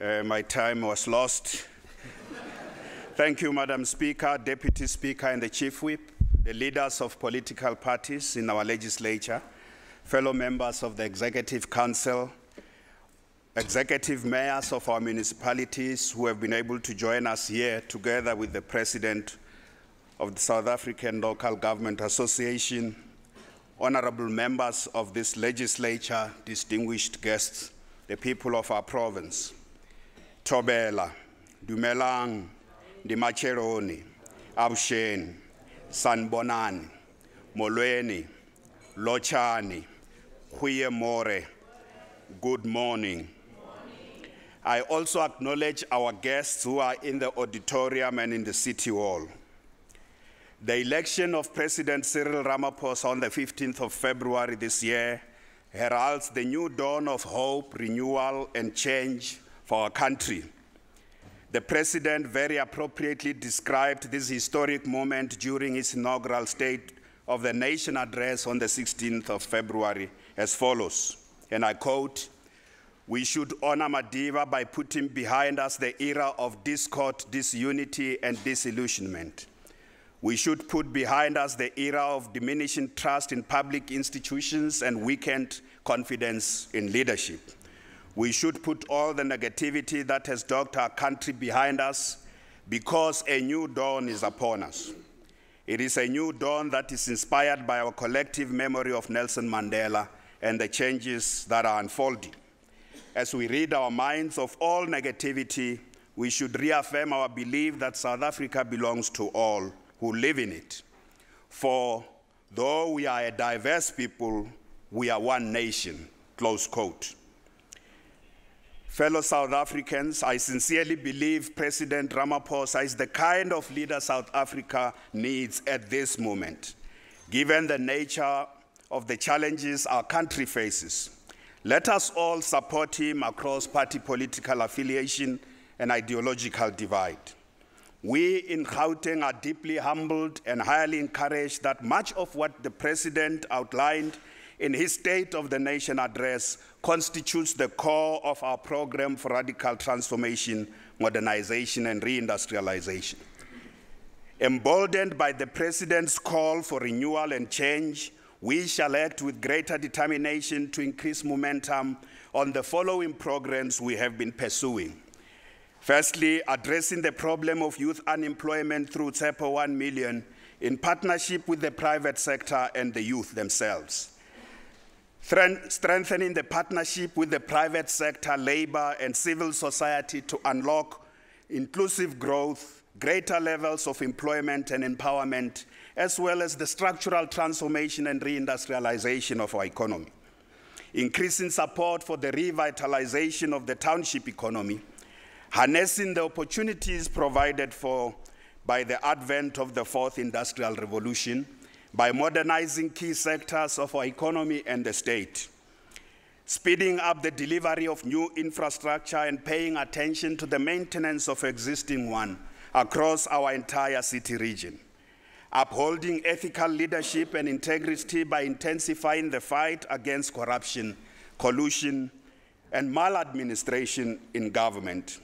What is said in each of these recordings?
My time was lost. Thank you, Madam Speaker, Deputy Speaker, and the Chief Whip, the leaders of political parties in our legislature, fellow members of the Executive Council, executive mayors of our municipalities who have been able to join us here together with the President of the South African Local Government Association, honorable members of this legislature, distinguished guests, the people of our province. Thobela, Dumelang, Dimacheroni, Abusheni, Sanbonani, Molweni, Lochani, Huyemore, good morning. I also acknowledge our guests who are in the auditorium and in the City Hall. The election of President Cyril Ramaphosa on the 15th of February this year heralds the new dawn of hope, renewal, and change for our country. The President very appropriately described this historic moment during his inaugural State of the Nation address on the 16th of February as follows, and I quote, "We should honor Madiba by putting behind us the era of discord, disunity, and disillusionment. We should put behind us the era of diminishing trust in public institutions and weakened confidence in leadership. We should put all the negativity that has dogged our country behind us because a new dawn is upon us. It is a new dawn that is inspired by our collective memory of Nelson Mandela and the changes that are unfolding. As we rid our minds of all negativity, we should reaffirm our belief that South Africa belongs to all who live in it. For though we are a diverse people, we are one nation," close quote. Fellow South Africans, I sincerely believe President Ramaphosa is the kind of leader South Africa needs at this moment, given the nature of the challenges our country faces. Let us all support him across party political affiliation and ideological divide. We in Gauteng are deeply humbled and highly encouraged that much of what the President outlined in his State of the Nation address constitutes the core of our program for radical transformation, modernization, and reindustrialization. Emboldened by the President's call for renewal and change, we shall act with greater determination to increase momentum on the following programs we have been pursuing. Firstly, addressing the problem of youth unemployment through TSEPO 1 million in partnership with the private sector and the youth themselves. Strengthening the partnership with the private sector, labor, and civil society to unlock inclusive growth, greater levels of employment and empowerment, as well as the structural transformation and reindustrialization of our economy. Increasing support for the revitalization of the township economy, harnessing the opportunities provided by the advent of the fourth industrial revolution, by modernizing key sectors of our economy and the state, speeding up the delivery of new infrastructure and paying attention to the maintenance of existing one across our entire city region, upholding ethical leadership and integrity by intensifying the fight against corruption, collusion, and maladministration in government,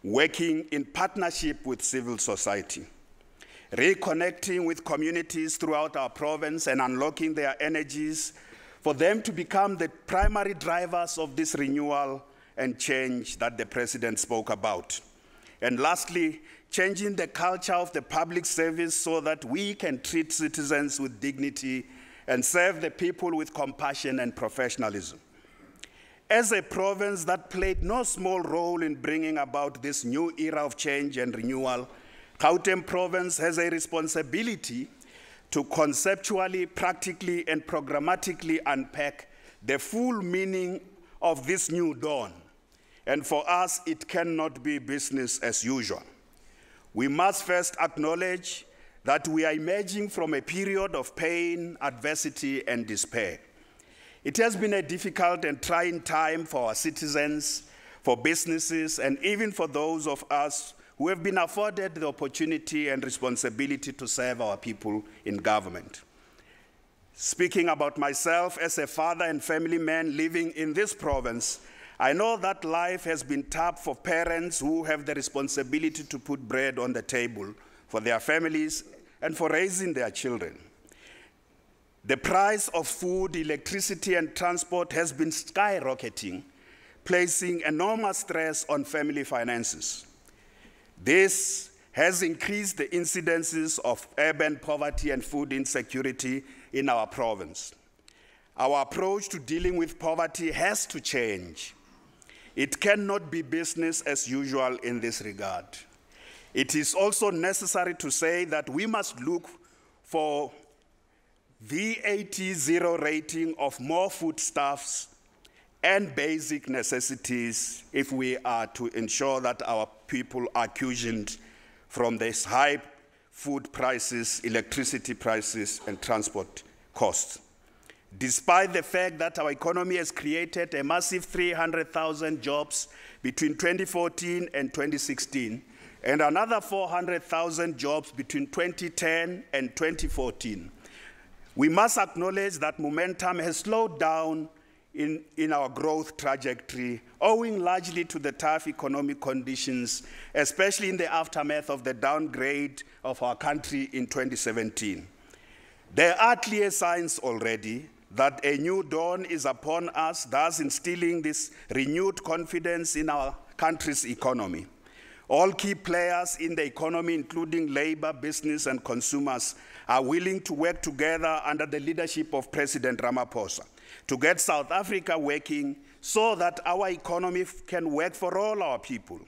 working in partnership with civil society, reconnecting with communities throughout our province and unlocking their energies for them to become the primary drivers of this renewal and change that the President spoke about. And lastly, changing the culture of the public service so that we can treat citizens with dignity and serve the people with compassion and professionalism. As a province that played no small role in bringing about this new era of change and renewal, Gauteng Province has a responsibility to conceptually, practically, and programmatically unpack the full meaning of this new dawn. And for us, it cannot be business as usual. We must first acknowledge that we are emerging from a period of pain, adversity, and despair. It has been a difficult and trying time for our citizens, for businesses, and even for those of us who have been afforded the opportunity and responsibility to serve our people in government. Speaking about myself as a father and family man living in this province, I know that life has been tough for parents who have the responsibility to put bread on the table for their families and for raising their children. The price of food, electricity, and transport has been skyrocketing, placing enormous stress on family finances. This has increased the incidences of urban poverty and food insecurity in our province. Our approach to dealing with poverty has to change. It cannot be business as usual in this regard. It is also necessary to say that we must look for VAT zero rating of more foodstuffs and basic necessities if we are to ensure that our people are cushioned from these high food prices, electricity prices, and transport costs. Despite the fact that our economy has created a massive 300,000 jobs between 2014 and 2016, and another 400,000 jobs between 2010 and 2014, we must acknowledge that momentum has slowed down in our growth trajectory, owing largely to the tough economic conditions, especially in the aftermath of the downgrade of our country in 2017. There are clear signs already that a new dawn is upon us, thus instilling this renewed confidence in our country's economy. All key players in the economy, including labor, business, and consumers, are willing to work together under the leadership of President Ramaphosa to get South Africa working so that our economy can work for all our people.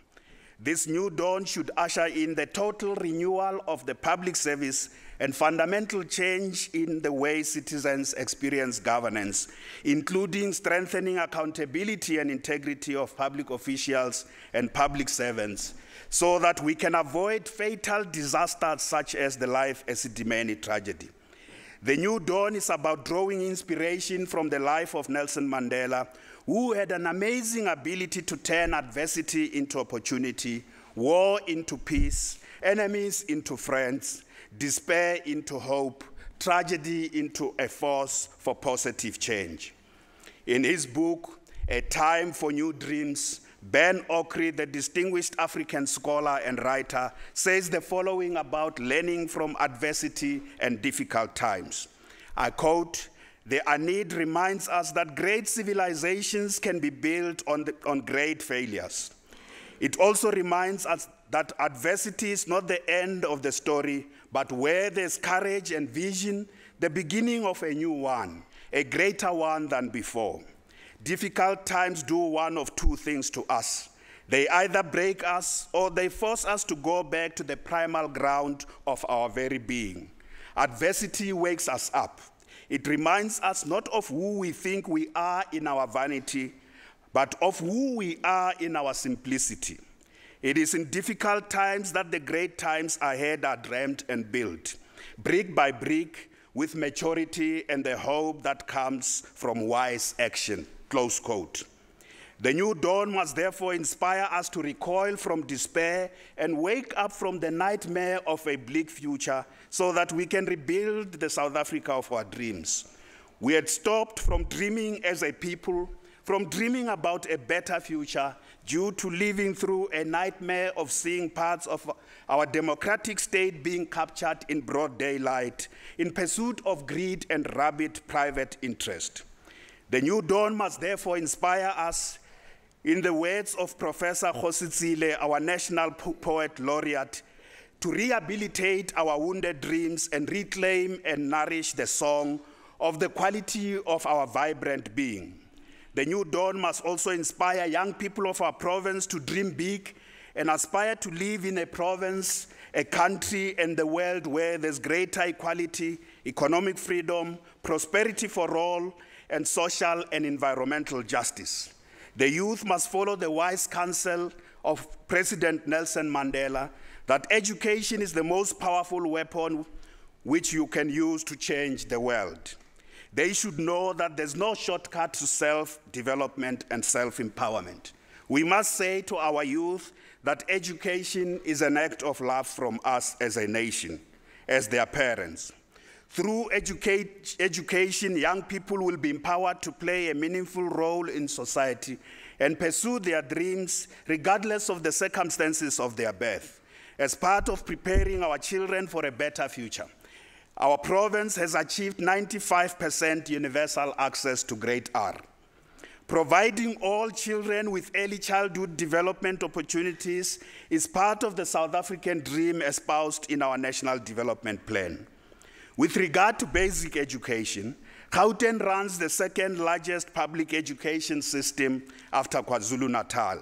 This new dawn should usher in the total renewal of the public service and fundamental change in the way citizens experience governance, including strengthening accountability and integrity of public officials and public servants, so that we can avoid fatal disasters such as the Life Esidimeni tragedy. The new dawn is about drawing inspiration from the life of Nelson Mandela, who had an amazing ability to turn adversity into opportunity, war into peace, enemies into friends, despair into hope, tragedy into a force for positive change. In his book, A Time for New Dreams, Ben Okri, the distinguished African scholar and writer, says the following about learning from adversity and difficult times. I quote, "The Aeneid reminds us that great civilizations can be built on great failures. It also reminds us that adversity is not the end of the story, but where there's courage and vision, the beginning of a new one, a greater one than before. Difficult times do one of two things to us. They either break us or they force us to go back to the primal ground of our very being. Adversity wakes us up. It reminds us not of who we think we are in our vanity, but of who we are in our simplicity. It is in difficult times that the great times ahead are dreamt and built, brick by brick, with maturity and the hope that comes from wise action." Close quote. The new dawn must therefore inspire us to recoil from despair and wake up from the nightmare of a bleak future so that we can rebuild the South Africa of our dreams. We had stopped from dreaming as a people, from dreaming about a better future, due to living through a nightmare of seeing parts of our democratic state being captured in broad daylight in pursuit of greed and rabid private interest. The new dawn must therefore inspire us, in the words of Professor Khositsile, our national poet laureate, to rehabilitate our wounded dreams and reclaim and nourish the song of the quality of our vibrant being. The new dawn must also inspire young people of our province to dream big and aspire to live in a province, a country, and the world where there's greater equality, economic freedom, prosperity for all, and social and environmental justice. The youth must follow the wise counsel of President Nelson Mandela that education is the most powerful weapon which you can use to change the world. They should know that there's no shortcut to self-development and self-empowerment. We must say to our youth that education is an act of love from us as a nation, as their parents. Through education, young people will be empowered to play a meaningful role in society and pursue their dreams regardless of the circumstances of their birth, as part of preparing our children for a better future. Our province has achieved 95% universal access to Grade R. Providing all children with early childhood development opportunities is part of the South African dream espoused in our National Development Plan. With regard to basic education, Gauteng runs the second largest public education system after KwaZulu-Natal,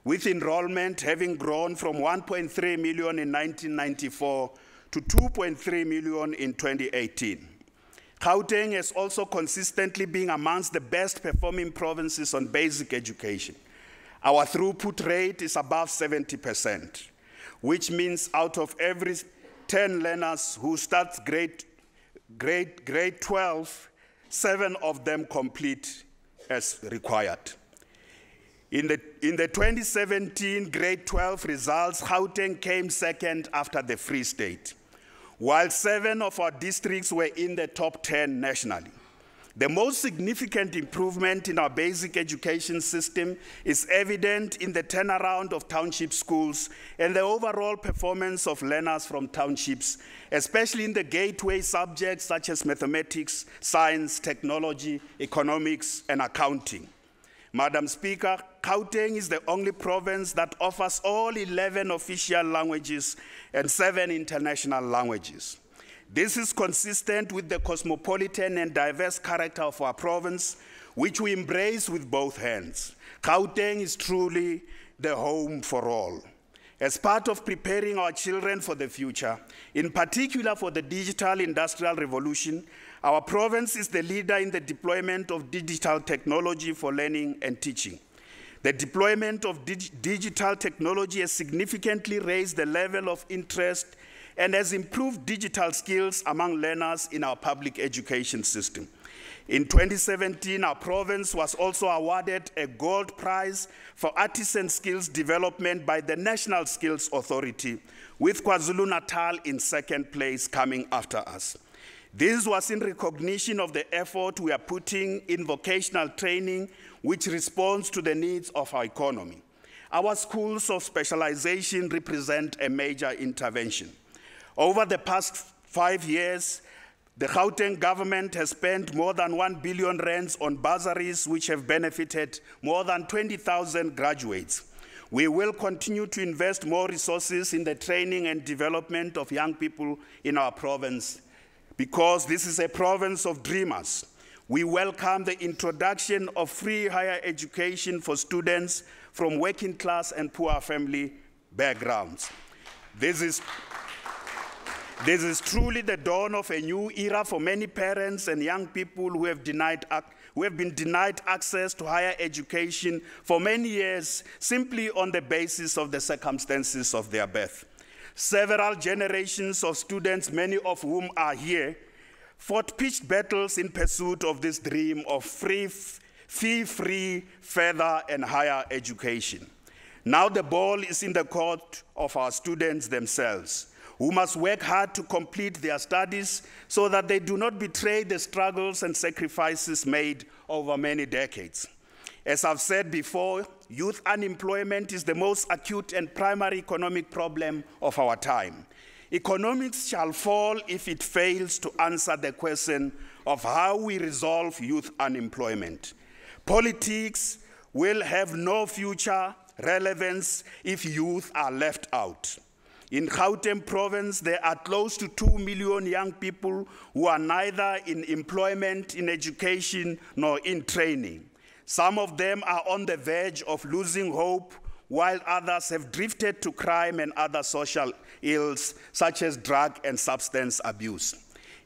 with enrollment having grown from 1.3 million in 1994 to 2.3 million in 2018. Gauteng has also consistently been amongst the best performing provinces on basic education. Our throughput rate is above 70%, which means out of every 10 learners who start grade 12, 7 of them complete as required. In the 2017 grade 12 results, Gauteng came second after the Free State, while 7 of our districts were in the top 10 nationally. The most significant improvement in our basic education system is evident in the turnaround of township schools and the overall performance of learners from townships, especially in the gateway subjects such as mathematics, science, technology, economics, and accounting. Madam Speaker, Gauteng is the only province that offers all 11 official languages and 7 international languages. This is consistent with the cosmopolitan and diverse character of our province, which we embrace with both hands. Gauteng is truly the home for all. As part of preparing our children for the future, in particular for the digital industrial revolution, our province is the leader in the deployment of digital technology for learning and teaching. The deployment of digital technology has significantly raised the level of interest and has improved digital skills among learners in our public education system. In 2017, our province was also awarded a gold prize for artisan skills development by the National Skills Authority, with KwaZulu-Natal in second place coming after us. This was in recognition of the effort we are putting in vocational training, which responds to the needs of our economy. Our schools of specialization represent a major intervention. Over the past 5 years, the Gauteng government has spent more than 1 billion rands on bursaries, which have benefited more than 20,000 graduates. We will continue to invest more resources in the training and development of young people in our province, because this is a province of dreamers. We welcome the introduction of free higher education for students from working class and poor family backgrounds. This is truly the dawn of a new era for many parents and young people who have been denied access to higher education for many years simply on the basis of the circumstances of their birth. Several generations of students, many of whom are here, fought pitched battles in pursuit of this dream of fee-free, further and higher education. Now the ball is in the court of our students themselves, who must work hard to complete their studies so that they do not betray the struggles and sacrifices made over many decades. As I've said before, youth unemployment is the most acute and primary economic problem of our time. Economics shall fall if it fails to answer the question of how we resolve youth unemployment. Politics will have no future relevance if youth are left out. In Gauteng province, there are close to 2 million young people who are neither in employment, in education, nor in training. Some of them are on the verge of losing hope, while others have drifted to crime and other social ills, such as drug and substance abuse.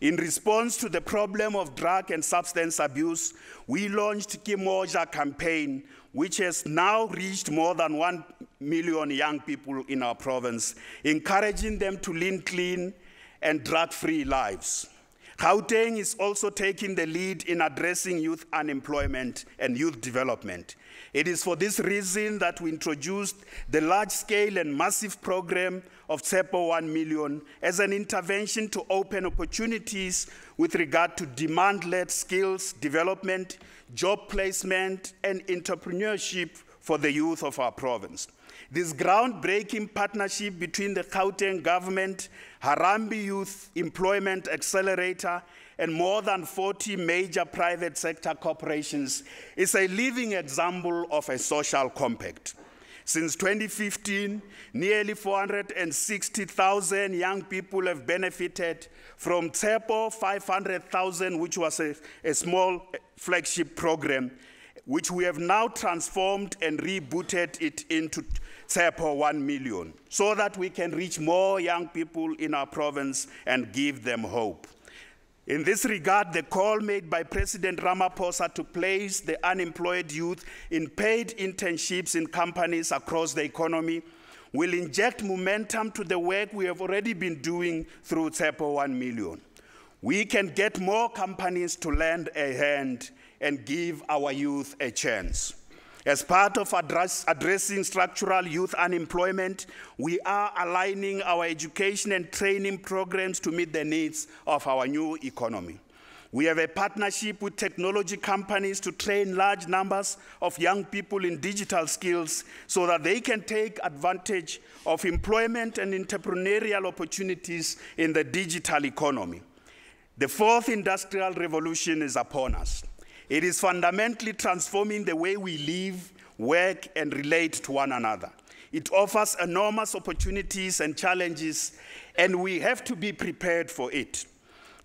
In response to the problem of drug and substance abuse, we launched Kimoja campaign, which has now reached more than 1 million young people in our province, encouraging them to live clean and drug-free lives. Gauteng is also taking the lead in addressing youth unemployment and youth development. It is for this reason that we introduced the large-scale and massive program of TSEPO 1 million as an intervention to open opportunities with regard to demand-led skills development, job placement, and entrepreneurship for the youth of our province. This groundbreaking partnership between the Gauteng government, Harambee Youth Employment Accelerator, and more than 40 major private sector corporations is a living example of a social compact. Since 2015, nearly 460,000 young people have benefited from TSEPO 500,000, which was a small flagship program, which we have now transformed and rebooted it into TSEPO 1 million, so that we can reach more young people in our province and give them hope. In this regard, the call made by President Ramaphosa to place the unemployed youth in paid internships in companies across the economy will inject momentum to the work we have already been doing through TSEPO 1 million. We can get more companies to lend a hand and give our youth a chance. As part of addressing structural youth unemployment, we are aligning our education and training programs to meet the needs of our new economy. We have a partnership with technology companies to train large numbers of young people in digital skills so that they can take advantage of employment and entrepreneurial opportunities in the digital economy. The fourth industrial revolution is upon us. It is fundamentally transforming the way we live, work, and relate to one another. It offers enormous opportunities and challenges, and we have to be prepared for it.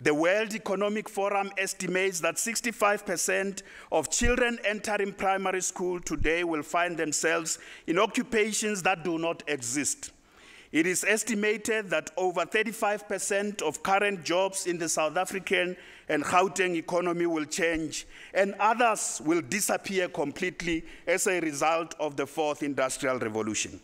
The World Economic Forum estimates that 65% of children entering primary school today will find themselves in occupations that do not exist. It is estimated that over 35% of current jobs in the South African and Gauteng economy will change, and others will disappear completely as a result of the fourth industrial revolution.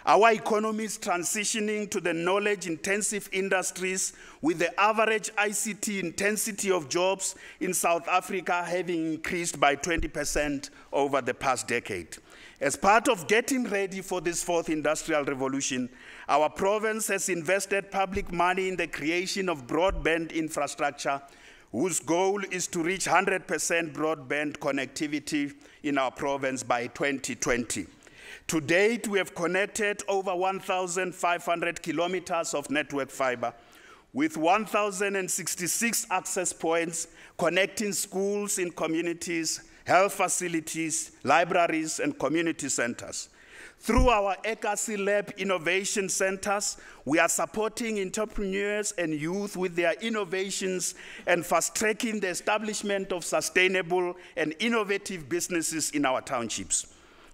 Our economy is transitioning to the knowledge-intensive industries, with the average ICT intensity of jobs in South Africa having increased by 20% over the past decade. As part of getting ready for this fourth industrial revolution, our province has invested public money in the creation of broadband infrastructure, whose goal is to reach 100% broadband connectivity in our province by 2020. To date, we have connected over 1,500 kilometers of network fiber, with 1,066 access points connecting schools in communities, health facilities, libraries, and community centers. Through our ECASI Lab Innovation Centers, we are supporting entrepreneurs and youth with their innovations and fast-tracking the establishment of sustainable and innovative businesses in our townships.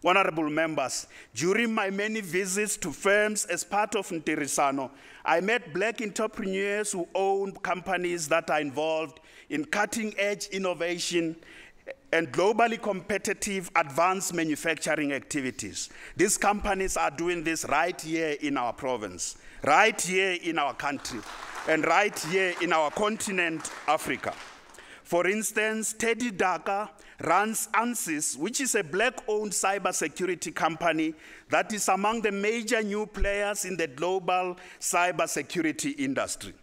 Honorable members, during my many visits to firms as part of Ntirisano, I met Black entrepreneurs who own companies that are involved in cutting-edge innovation and globally competitive advanced manufacturing activities. These companies are doing this right here in our province, right here in our country, and right here in our continent, Africa. For instance, Teddy Daka runs ANSYS, which is a Black-owned cybersecurity company that is among the major new players in the global cybersecurity industry.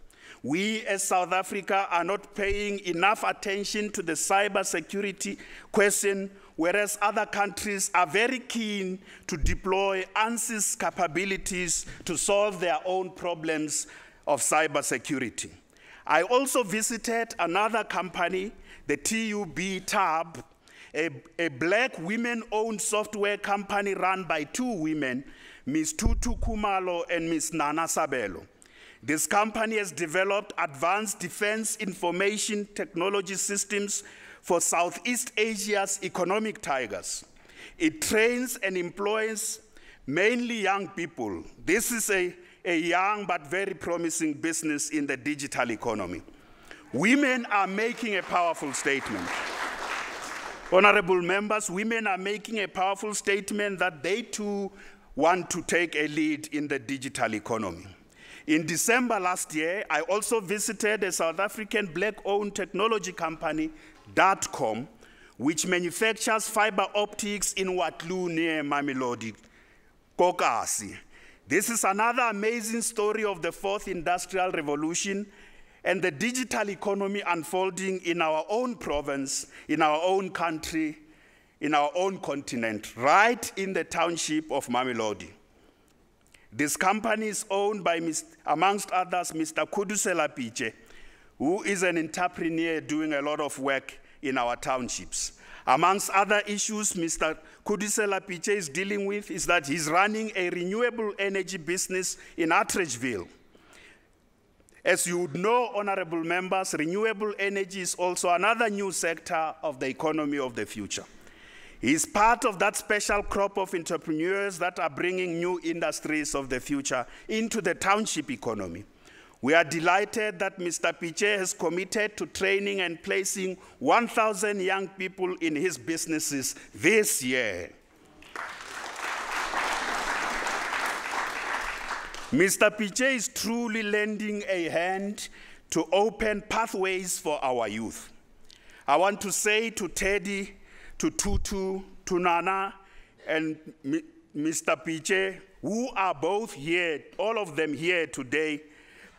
We as South Africa are not paying enough attention to the cybersecurity question, whereas other countries are very keen to deploy ANSYS capabilities to solve their own problems of cybersecurity. I also visited another company, the TUB Tab, a Black women-owned software company run by two women, Ms. Tutu Kumalo and Ms. Nana Sabelo. This company has developed advanced defense information technology systems for Southeast Asia's economic tigers. It trains and employs mainly young people. This is a young but very promising business in the digital economy. Women are making a powerful statement. Honorable members, women are making a powerful statement that they too want to take a lead in the digital economy. In December last year, I also visited a South African black-owned technology company, .com, which manufactures fiber optics in Waterloo near Mamelodi, Kokasi. This is another amazing story of the fourth industrial revolution and the digital economy unfolding in our own province, in our own country, in our own continent, right in the township of Mamelodi. This company is owned by, amongst others, Mr. Khudusela Piche, who is an entrepreneur doing a lot of work in our townships. Amongst other issues Mr. Khudusela Piche is dealing with is that he's running a renewable energy business in Atteridgeville. As you would know, honorable members, renewable energy is also another new sector of the economy of the future. He is part of that special crop of entrepreneurs that are bringing new industries of the future into the township economy. We are delighted that Mr. Piche has committed to training and placing 1,000 young people in his businesses this year. Mr. Piche is truly lending a hand to open pathways for our youth. I want to say to Teddy, to Tutu, to Nana, and Mr. Piche, who are both here, all of them here today,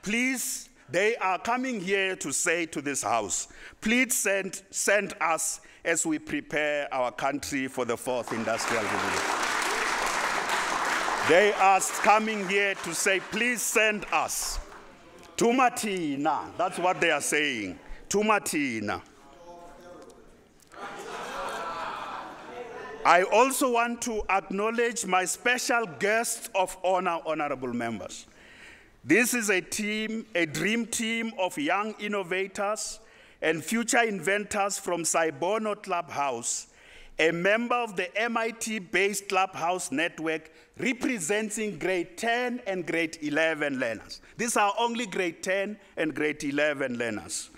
please, they are coming here to say to this house, please send us as we prepare our country for the fourth industrial revolution. They are coming here to say, please send us. Tumatina, that's what they are saying. Tumatina. I also want to acknowledge my special guests of honor, honorable members. This is a team, a dream team of young innovators and future inventors from Saibono Clubhouse, a member of the MIT-based Clubhouse network representing grade 10 and grade 11 learners. These are only grade 10 and grade 11 learners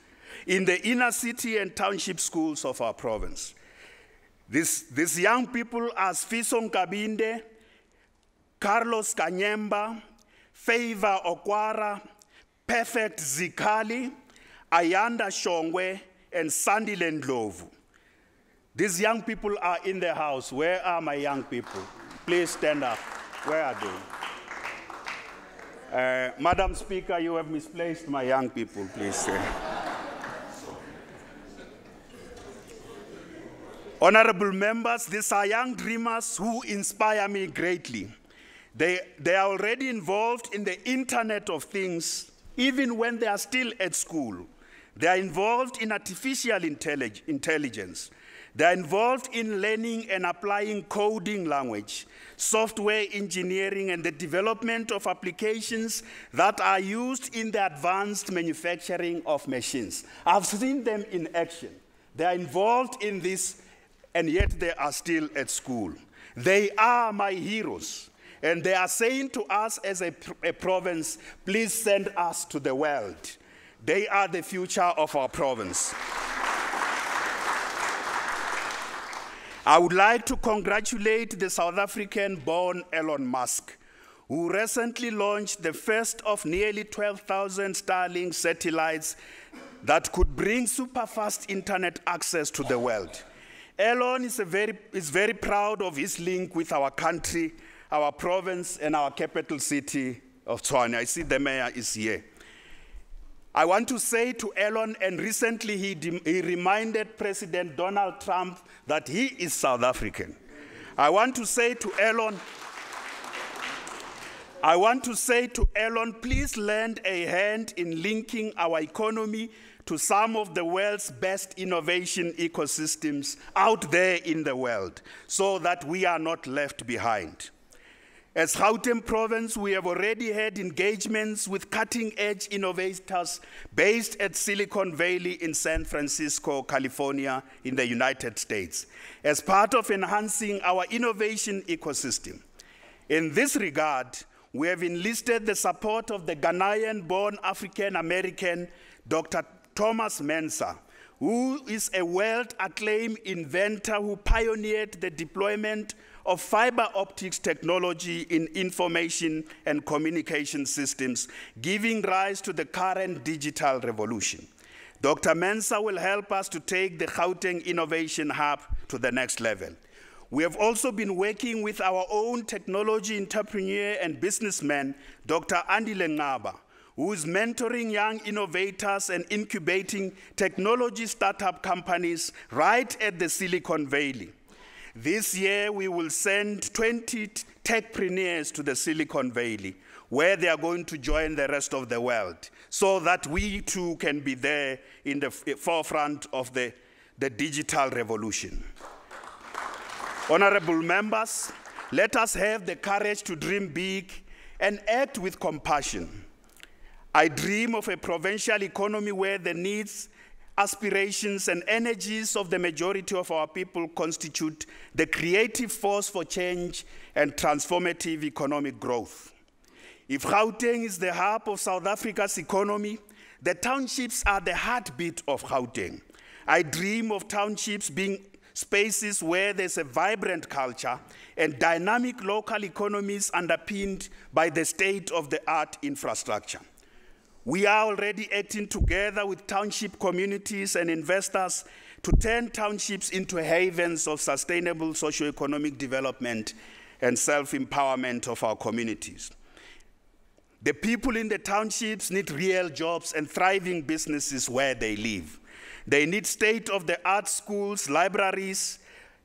in the inner city and township schools of our province. These young people are Sfiso Kabinde, Carlos Kanyemba, Favor Okwara, Perfect Zikali, Ayanda Shongwe, and Sandy Lendlovu. These young people are in the house. Where are my young people? Please stand up. Where are they? Madam Speaker, you have misplaced my young people, please. Honorable members, these are young dreamers who inspire me greatly. They are already involved in the Internet of Things, even when they are still at school. They are involved in artificial intelligence. They are involved in learning and applying coding language, software engineering, and the development of applications that are used in the advanced manufacturing of machines. I've seen them in action. They are involved in this, and yet they are still at school. They are my heroes. And they are saying to us as a province, please send us to the world. They are the future of our province. I would like to congratulate the South African-born Elon Musk, who recently launched the first of nearly 12,000 Starlink satellites that could bring super-fast internet access to the world. Elon is very proud of his link with our country, our province, and our capital city of Tshwane. I see the mayor is here. I want to say to Elon, and recently he reminded President Donald Trump that he is South African. I want to say to Elon, please lend a hand in linking our economy to some of the world's best innovation ecosystems out there in the world, so that we are not left behind. As Gauteng province, we have already had engagements with cutting-edge innovators based at Silicon Valley in San Francisco, California, in the United States, as part of enhancing our innovation ecosystem. In this regard, we have enlisted the support of the Ghanaian-born African-American Dr. Thomas Mensah, who is a world-acclaimed inventor who pioneered the deployment of fiber optics technology in information and communication systems, giving rise to the current digital revolution. Dr. Mensah will help us to take the Gauteng Innovation Hub to the next level. We have also been working with our own technology entrepreneur and businessman, Dr. Andile Ngaba, who is mentoring young innovators and incubating technology startup companies right at the Silicon Valley. This year, we will send 20 techpreneurs to the Silicon Valley, where they are going to join the rest of the world, so that we too can be there in the forefront of the digital revolution. Honorable members, let us have the courage to dream big and act with compassion. I dream of a provincial economy where the needs, aspirations, and energies of the majority of our people constitute the creative force for change and transformative economic growth. If Gauteng is the hub of South Africa's economy, the townships are the heartbeat of Gauteng. I dream of townships being spaces where there's a vibrant culture and dynamic local economies underpinned by the state-of-the-art infrastructure. We are already acting together with township communities and investors to turn townships into havens of sustainable socio-economic development and self-empowerment of our communities. The people in the townships need real jobs and thriving businesses where they live. They need state-of-the-art schools, libraries,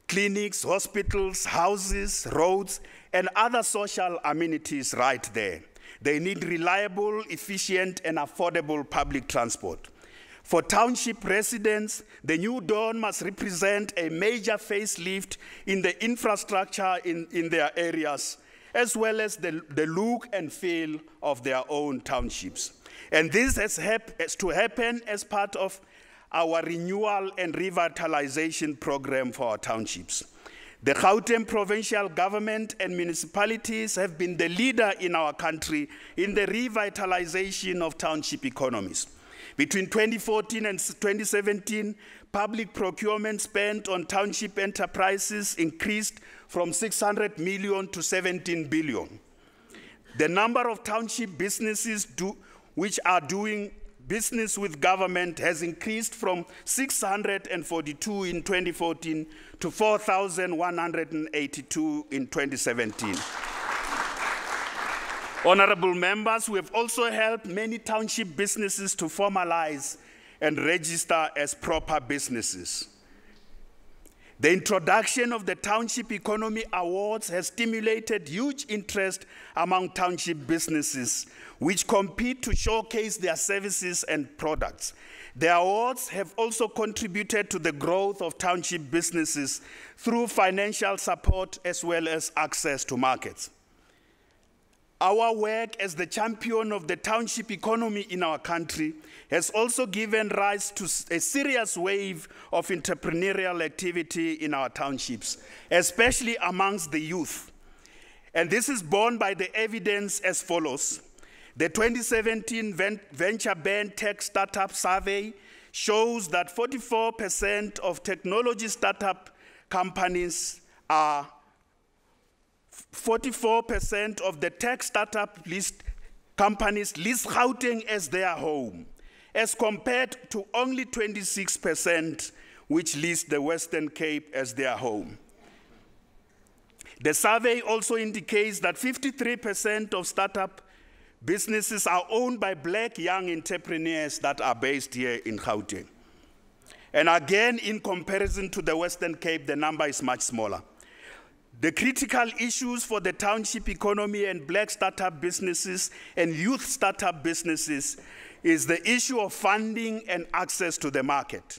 clinics, hospitals, houses, roads, and other social amenities right there. They need reliable, efficient, and affordable public transport. For township residents, the new dawn must represent a major facelift in the infrastructure in their areas, as well as the look and feel of their own townships. And this has to happen as part of our renewal and revitalization program for our townships. The Gauteng provincial government and municipalities have been the leader in our country in the revitalization of township economies. Between 2014 and 2017, public procurement spent on township enterprises increased from 600 million to 17 billion. The number of township businesses which are doing business with government has increased from 642 in 2014 to 4,182 in 2017. Honorable members, we have also helped many township businesses to formalize and register as proper businesses. The introduction of the Township Economy Awards has stimulated huge interest among township businesses, which compete to showcase their services and products. The awards have also contributed to the growth of township businesses through financial support as well as access to markets. Our work as the champion of the township economy in our country has also given rise to a serious wave of entrepreneurial activity in our townships, especially amongst the youth. And this is borne by the evidence as follows. The 2017 Venture Band Tech Startup Survey shows that 44% of technology startup companies are 44% of the tech startup companies list Gauteng as their home, as compared to only 26% which list the Western Cape as their home. The survey also indicates that 53% of startup businesses are owned by black young entrepreneurs that are based here in Gauteng. And again, in comparison to the Western Cape, the number is much smaller. The critical issues for the township economy and black startup businesses and youth startup businesses is the issue of funding and access to the market.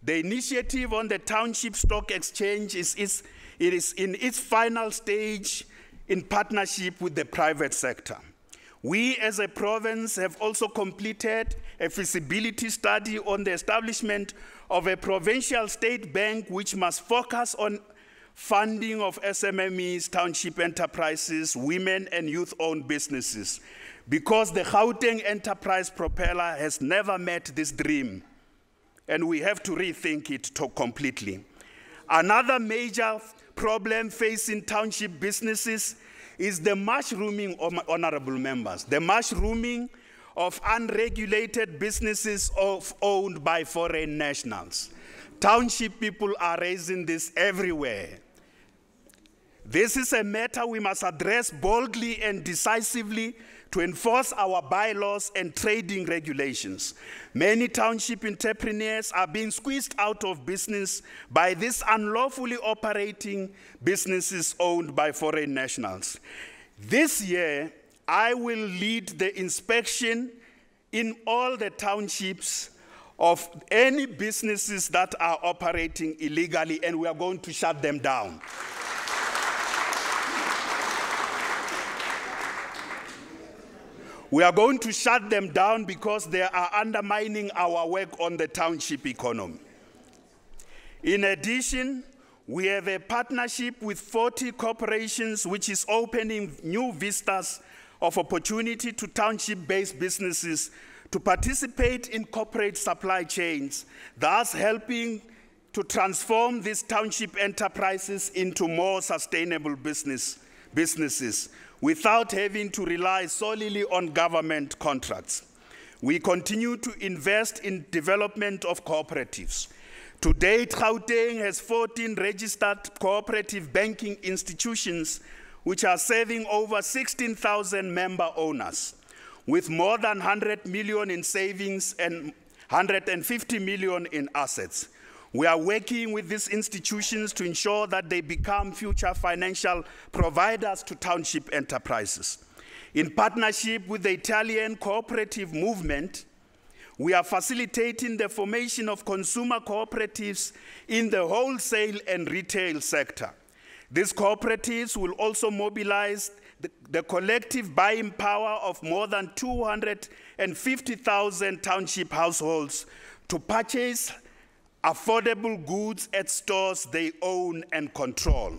The initiative on the Township Stock Exchange is in its final stage in partnership with the private sector. We as a province have also completed a feasibility study on the establishment of a provincial state bank which must focus on funding of SMMEs, township enterprises, women and youth-owned businesses, because the Gauteng Enterprise Propeller has never met this dream and we have to rethink it completely. Another major problem facing township businesses is the mushrooming, honorable members, the mushrooming of unregulated businesses owned by foreign nationals. Township people are raising this everywhere. This is a matter we must address boldly and decisively to enforce our bylaws and trading regulations. Many township entrepreneurs are being squeezed out of business by these unlawfully operating businesses owned by foreign nationals. This year, I will lead the inspection in all the townships of any businesses that are operating illegally, and we are going to shut them down. We are going to shut them down because they are undermining our work on the township economy. In addition, we have a partnership with 40 corporations which is opening new vistas of opportunity to township-based businesses to participate in corporate supply chains, thus helping to transform these township enterprises into more sustainable businesses without having to rely solely on government contracts. We continue to invest in development of cooperatives. To date, Gauteng has 14 registered cooperative banking institutions which are serving over 16,000 member owners, with more than 100 million in savings and 150 million in assets. We are working with these institutions to ensure that they become future financial providers to township enterprises. In partnership with the Italian cooperative movement, we are facilitating the formation of consumer cooperatives in the wholesale and retail sector. These cooperatives will also mobilize the collective buying power of more than 250,000 township households to purchase affordable goods at stores they own and control.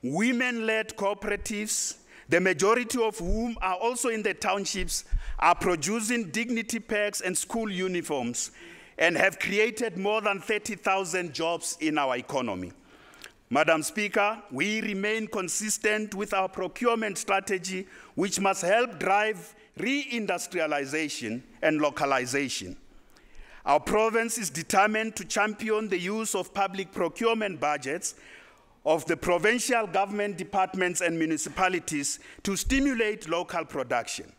Women-led cooperatives, the majority of whom are also in the townships, are producing dignity packs and school uniforms and have created more than 30,000 jobs in our economy. Madam Speaker, we remain consistent with our procurement strategy, which must help drive re-industrialization and localization. Our province is determined to champion the use of public procurement budgets of the provincial government departments and municipalities to stimulate local production.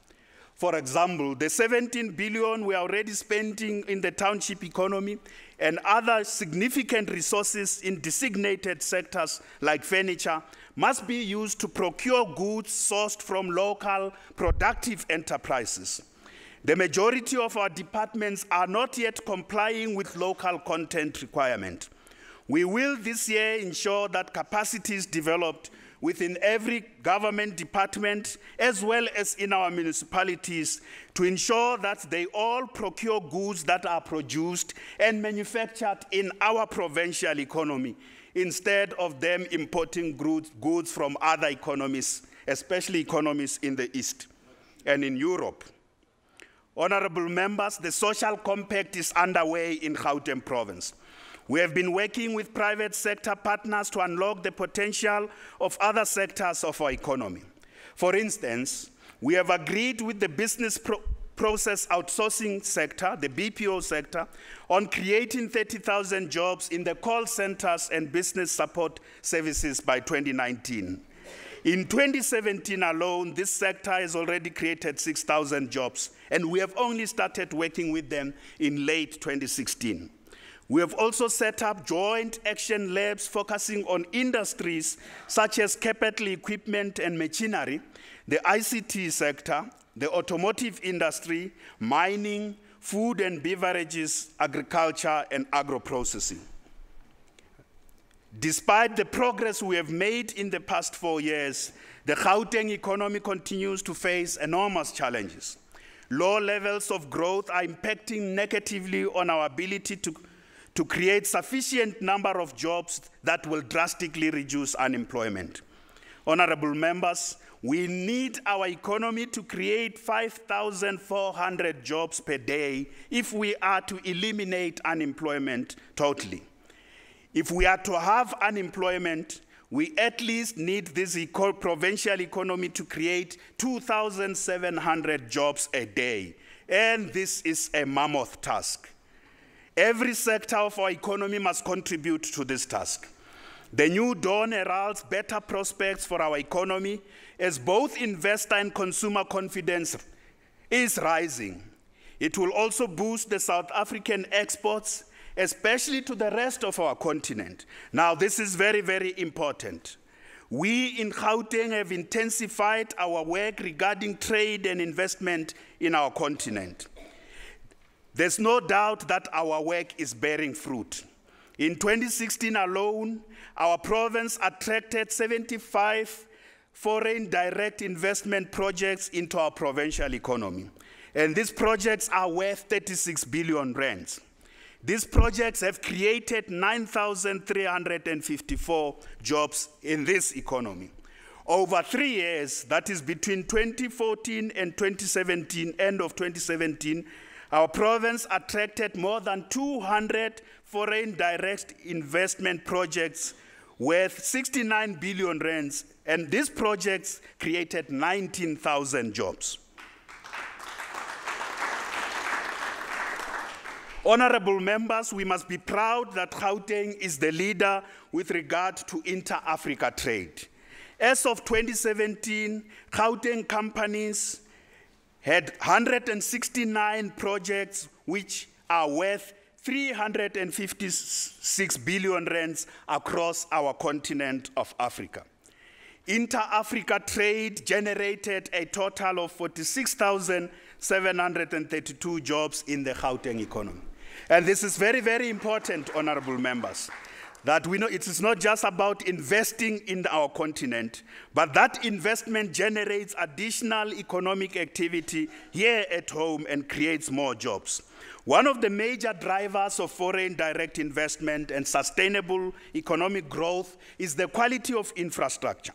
For example, the 17 billion we are already spending in the township economy and other significant resources in designated sectors like furniture must be used to procure goods sourced from local productive enterprises. The majority of our departments are not yet complying with local content requirement. We will this year ensure that capacity is developed within every government department as well as in our municipalities to ensure that they all procure goods that are produced and manufactured in our provincial economy instead of them importing goods from other economies, especially economies in the East and in Europe. Honorable members, the social compact is underway in Gauteng province. We have been working with private sector partners to unlock the potential of other sectors of our economy. For instance, we have agreed with the business process outsourcing sector, the BPO sector, on creating 30,000 jobs in the call centers and business support services by 2019. In 2017 alone, this sector has already created 6,000 jobs, and we have only started working with them in late 2016. We have also set up joint action labs focusing on industries such as capital equipment and machinery, the ICT sector, the automotive industry, mining, food and beverages, agriculture, and agro-processing. Despite the progress we have made in the past 4 years, the Gauteng economy continues to face enormous challenges. Low levels of growth are impacting negatively on our ability to create sufficient number of jobs that will drastically reduce unemployment. Honorable members, we need our economy to create 5,400 jobs per day if we are to eliminate unemployment totally. If we are to have unemployment, we at least need this provincial economy to create 2,700 jobs a day. And this is a mammoth task. Every sector of our economy must contribute to this task. The new dawn heralds better prospects for our economy as both investor and consumer confidence is rising. It will also boost the South African exports, especially to the rest of our continent. Now, this is very, very important. We in Gauteng have intensified our work regarding trade and investment in our continent. There's no doubt that our work is bearing fruit. In 2016 alone, our province attracted 75 foreign direct investment projects into our provincial economy. And these projects are worth 36 billion rands. These projects have created 9,354 jobs in this economy. Over 3 years, that is between 2014 and 2017, end of 2017, our province attracted more than 200 foreign direct investment projects worth 69 billion rands, and these projects created 19,000 jobs. Honorable members, we must be proud that Gauteng is the leader with regard to inter-Africa trade. As of 2017, Gauteng companies had 169 projects which are worth 356 billion rands across our continent of Africa. Inter-Africa trade generated a total of 46,732 jobs in the Gauteng economy. And this is very, very important, honorable members, that we know it is not just about investing in our continent, but that investment generates additional economic activity here at home and creates more jobs. One of the major drivers of foreign direct investment and sustainable economic growth is the quality of infrastructure.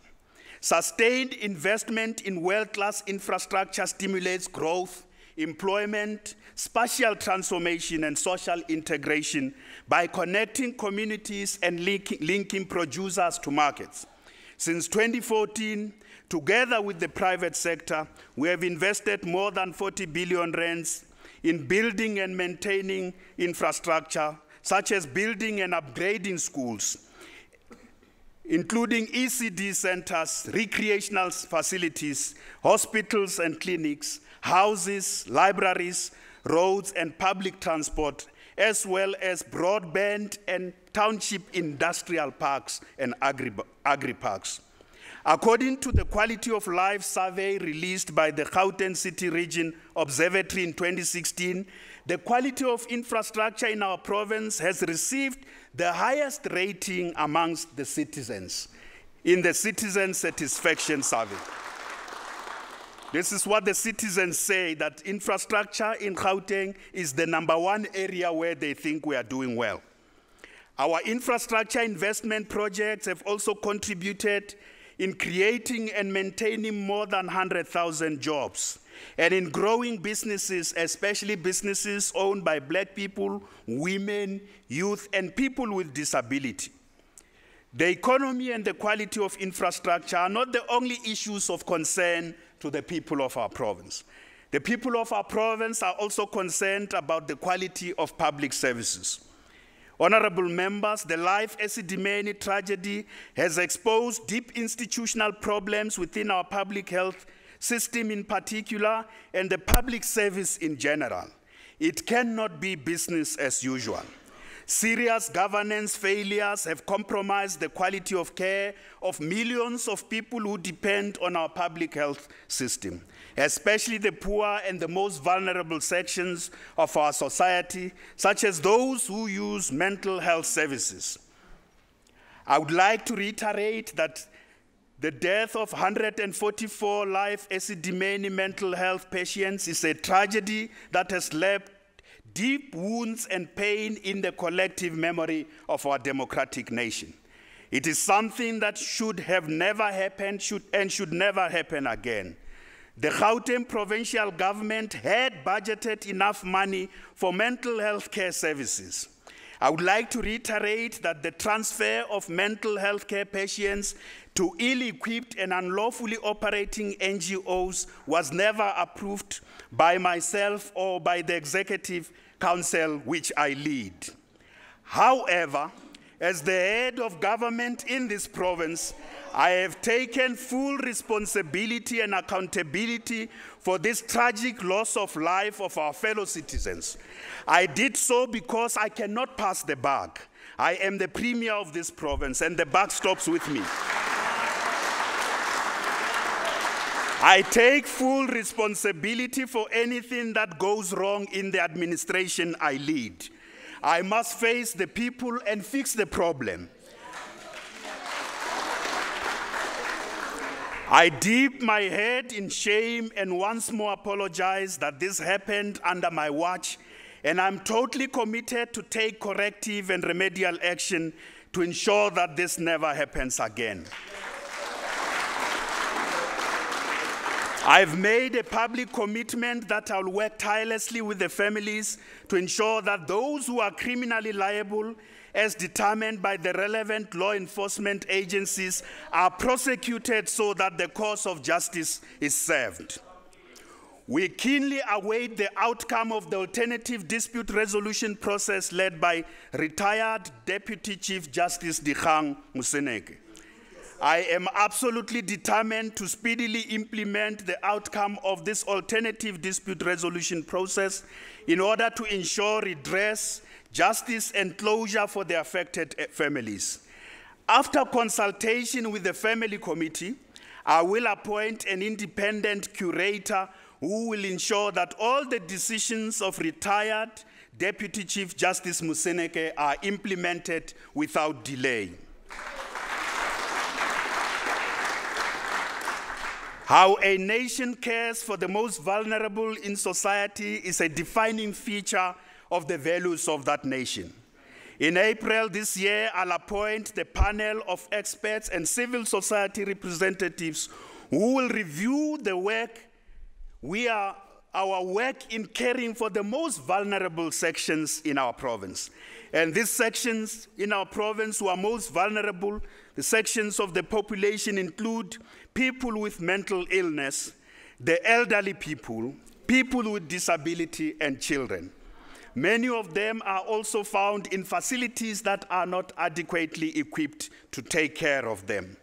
Sustained investment in world-class infrastructure stimulates growth, employment, spatial transformation, and social integration by connecting communities and linking producers to markets. Since 2014, together with the private sector, we have invested more than 40 billion rands in building and maintaining infrastructure, such as building and upgrading schools, including ECD centers, recreational facilities, hospitals and clinics, houses, libraries, roads and public transport, as well as broadband and township industrial parks and agri-parks. According to the Quality of Life survey released by the Gauteng City Region Observatory in 2016, the quality of infrastructure in our province has received the highest rating amongst the citizens in the Citizen Satisfaction Survey. This is what the citizens say, that infrastructure in Gauteng is the #1 area where they think we are doing well. Our infrastructure investment projects have also contributed in creating and maintaining more than 100,000 jobs, and in growing businesses, especially businesses owned by Black people, women, youth, and people with disability. The economy and the quality of infrastructure are not the only issues of concern to the people of our province. The people of our province are also concerned about the quality of public services. Honorable members, the Life Esidimeni tragedy has exposed deep institutional problems within our public health system in particular, and the public service in general. It cannot be business as usual. Serious governance failures have compromised the quality of care of millions of people who depend on our public health system, especially the poor and the most vulnerable sections of our society, such as those who use mental health services. I would like to reiterate that the death of 144 Life Esidimeni mental health patients is a tragedy that has left deep wounds and pain in the collective memory of our democratic nation. It is something that should have never happened and should never happen again. The Gauteng provincial government had budgeted enough money for mental health care services. I would like to reiterate that the transfer of mental health care patients to ill-equipped and unlawfully operating NGOs was never approved by myself or by the Executive Council which I lead. However, as the head of government in this province, I have taken full responsibility and accountability for this tragic loss of life of our fellow citizens. I did so because I cannot pass the buck. I am the premier of this province and the buck stops with me. I take full responsibility for anything that goes wrong in the administration I lead. I must face the people and fix the problem. I dip my head in shame and once more apologize that this happened under my watch, and I'm totally committed to take corrective and remedial action to ensure that this never happens again. I've made a public commitment that I'll work tirelessly with the families to ensure that those who are criminally liable, as determined by the relevant law enforcement agencies, are prosecuted so that the cause of justice is served. We keenly await the outcome of the alternative dispute resolution process led by retired Deputy Chief Justice Dikgang Moseneke. I am absolutely determined to speedily implement the outcome of this alternative dispute resolution process in order to ensure redress, justice, and closure for the affected families. After consultation with the family committee, I will appoint an independent curator who will ensure that all the decisions of retired Deputy Chief Justice Moseneke are implemented without delay. How a nation cares for the most vulnerable in society is a defining feature of the values of that nation. In April this year, I'll appoint the panel of experts and civil society representatives who will review the work our work in caring for the most vulnerable sections in our province. And these sections in our province who are most vulnerable, the sections of the population include people with mental illness, the elderly people, people with disability, and children. Many of them are also found in facilities that are not adequately equipped to take care of them.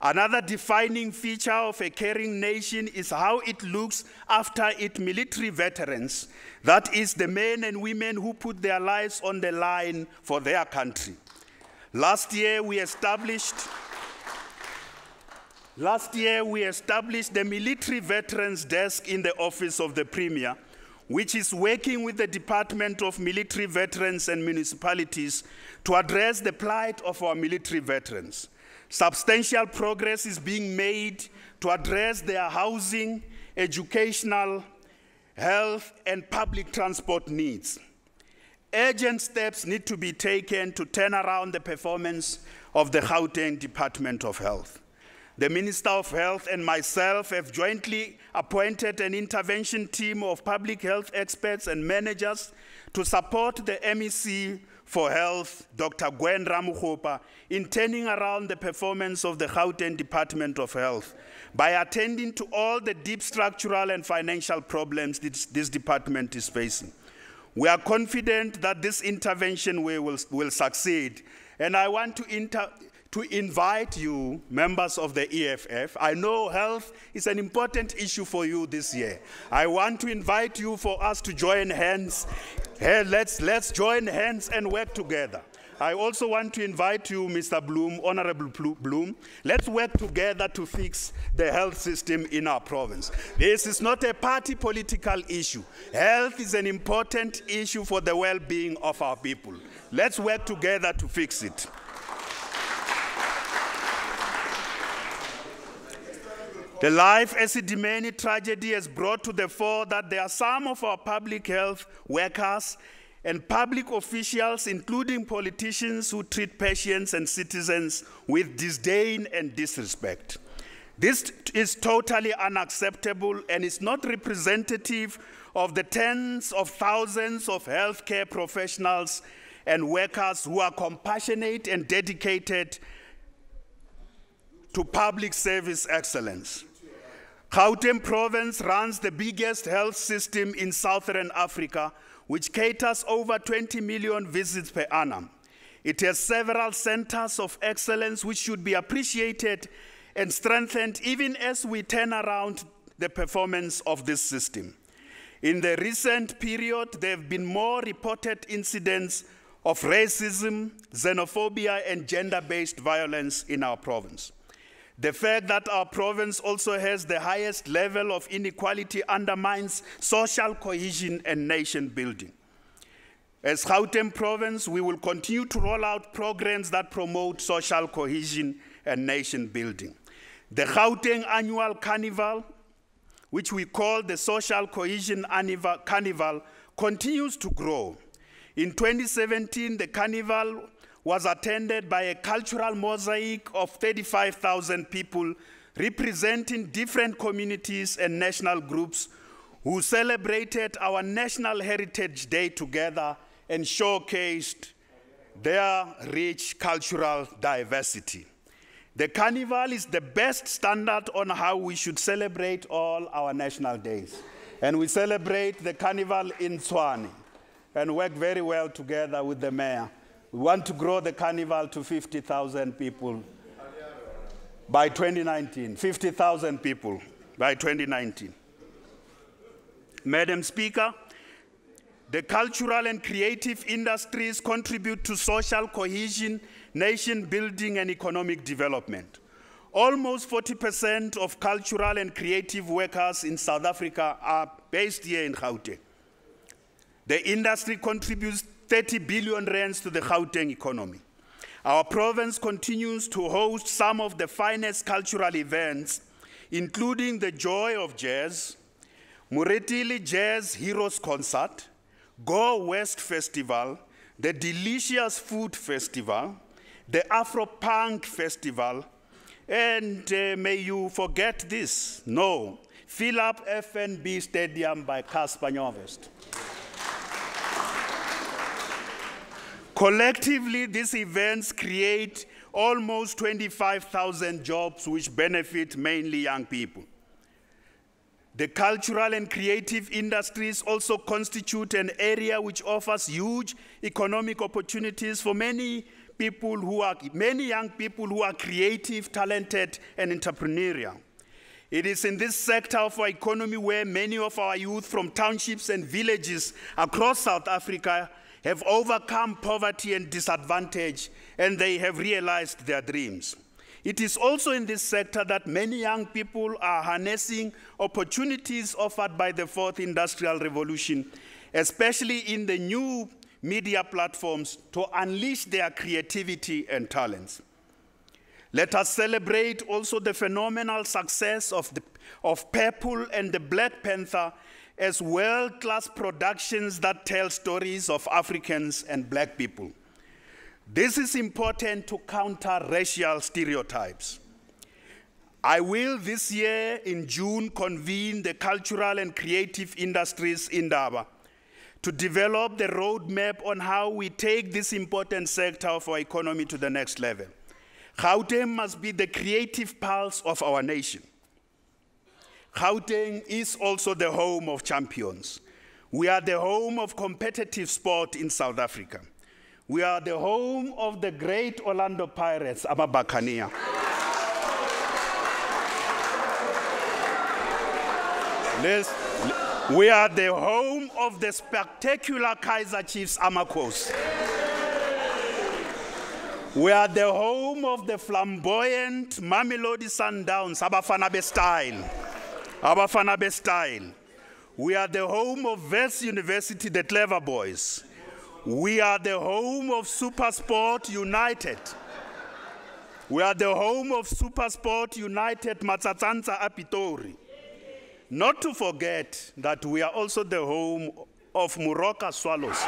Another defining feature of a caring nation is how it looks after its military veterans, that is, the men and women who put their lives on the line for their country. Last year, we established the Military Veterans Desk in the Office of the Premier, which is working with the Department of Military Veterans and municipalities to address the plight of our military veterans. Substantial progress is being made to address their housing, educational, health, and public transport needs. Urgent steps need to be taken to turn around the performance of the Gauteng Department of Health. The Minister of Health and myself have jointly appointed an intervention team of public health experts and managers to support the MEC for Health, Dr. Gwen Ramugopa, in turning around the performance of the Gauteng Department of Health by attending to all the deep structural and financial problems this department is facing. We are confident that this intervention will succeed, and I want to invite you, members of the EFF. I know health is an important issue for you this year. I want to invite you for us to join hands. Hey, let's join hands and work together. I also want to invite you, Mr. Bloom, Honorable Bloom, let's work together to fix the health system in our province. This is not a party political issue. Health is an important issue for the well-being of our people. Let's work together to fix it. The Life Esidimeni tragedy has brought to the fore that there are some of our public health workers and public officials, including politicians who treat patients and citizens with disdain and disrespect. This is totally unacceptable and is not representative of the tens of thousands of healthcare professionals and workers who are compassionate and dedicated to public service excellence. Gauteng province runs the biggest health system in Southern Africa, which caters over 20 million visits per annum. It has several centers of excellence which should be appreciated and strengthened even as we turn around the performance of this system. In the recent period, there have been more reported incidents of racism, xenophobia, and gender-based violence in our province. The fact that our province also has the highest level of inequality undermines social cohesion and nation building. As Gauteng province, we will continue to roll out programs that promote social cohesion and nation building. The Gauteng Annual Carnival, which we call the Social Cohesion Carnival, continues to grow. In 2017, the carnival was attended by a cultural mosaic of 35,000 people representing different communities and national groups who celebrated our National Heritage Day together and showcased their rich cultural diversity. The carnival is the best standard on how we should celebrate all our national days. And we celebrate the carnival in Tshwane and work very well together with the mayor. We want to grow the carnival to 50,000 people by 2019, 50,000 people by 2019. Madam Speaker, the cultural and creative industries contribute to social cohesion, nation building, and economic development. Almost 40% of cultural and creative workers in South Africa are based here in Gauteng. The industry contributes 30 billion rands to the Gauteng economy. Our province continues to host some of the finest cultural events, including the Joy of Jazz, Muretili Jazz Heroes Concert, Go West Festival, the Delicious Food Festival, the Afro-Punk Festival, and may you forget this, no, Fill Up FNB Stadium by Casper Nyovest. Collectively, these events create almost 25,000 jobs which benefit mainly young people. The cultural and creative industries also constitute an area which offers huge economic opportunities for many young people who are creative, talented, and entrepreneurial. It is in this sector of our economy where many of our youth from townships and villages across South Africa have overcome poverty and disadvantage, and they have realized their dreams. It is also in this sector that many young people are harnessing opportunities offered by the Fourth Industrial Revolution, especially in the new media platforms, to unleash their creativity and talents. Let us celebrate also the phenomenal success of Purple and the Black Panther as world-class productions that tell stories of Africans and Black people. This is important to counter racial stereotypes. I will this year in June convene the cultural and creative industries in Indaba to develop the roadmap on how we take this important sector of our economy to the next level. Gauteng must be the creative pulse of our nation. Gauteng is also the home of champions. We are the home of competitive sport in South Africa. We are the home of the great Orlando Pirates, Buccaneers. We are the home of the spectacular Kaizer Chiefs, Amakhosi. We are the home of the flamboyant Mamelodi Sundowns, Abafana Style. We are the home of Wits University, the Clever Boys. We are the home of SuperSport United. We are the home of SuperSport United, Matsatsanza Apitori. Not to forget that we are also the home of Moroka Swallows.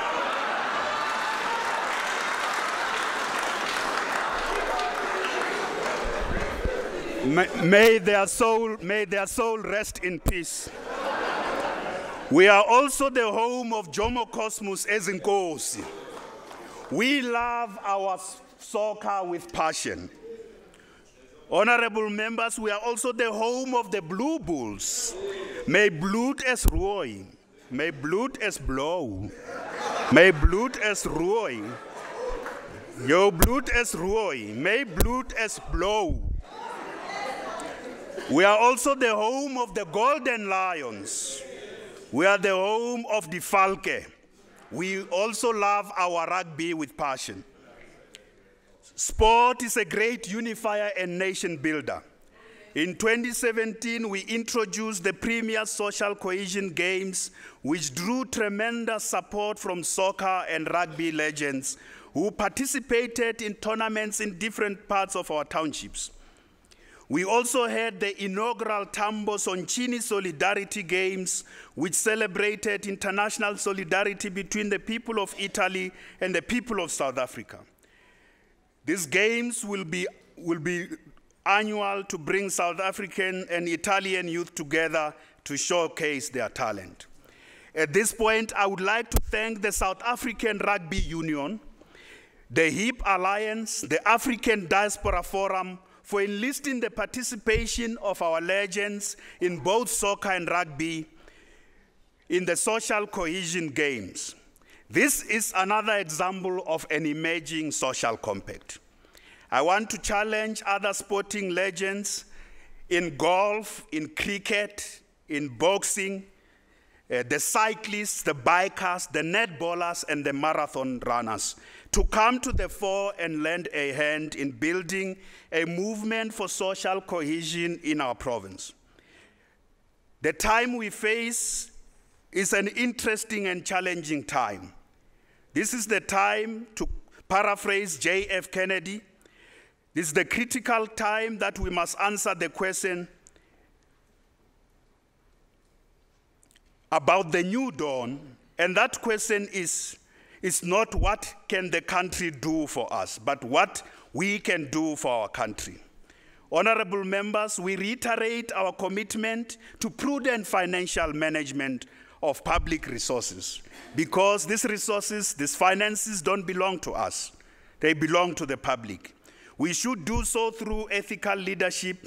May their soul rest in peace. We are also the home of Jomo Cosmos Ezinkosi. We love our soccer with passion. Honorable members, we are also the home of the Blue Bulls. May bloed as rooi, may bloed as blow, may bloed as rooi, yo bloed as rooi, may bloed as blow. We are also the home of the Golden Lions. We are the home of the Falke. We also love our rugby with passion. Sport is a great unifier and nation builder. In 2017, we introduced the Premier Social Cohesion Games, which drew tremendous support from soccer and rugby legends who participated in tournaments in different parts of our townships. We also had the inaugural Tambo Soncini Solidarity Games, which celebrated international solidarity between the people of Italy and the people of South Africa. These games will be annual to bring South African and Italian youth together to showcase their talent. At this point, I would like to thank the South African Rugby Union, the HIP Alliance, the African Diaspora Forum, for enlisting the participation of our legends in both soccer and rugby in the Social Cohesion Games. This is another example of an emerging social compact. I want to challenge other sporting legends in golf, in cricket, in boxing, the cyclists, the bikers, the netballers, and the marathon runners to come to the fore and lend a hand in building a movement for social cohesion in our province. The time we face is an interesting and challenging time. This is the time, to paraphrase J.F. Kennedy, this is the critical time that we must answer the question about the new dawn, and that question is not what can the country do for us, but what we can do for our country. Honorable members, we reiterate our commitment to prudent financial management of public resources, because these resources, these finances don't belong to us. They belong to the public. We should do so through ethical leadership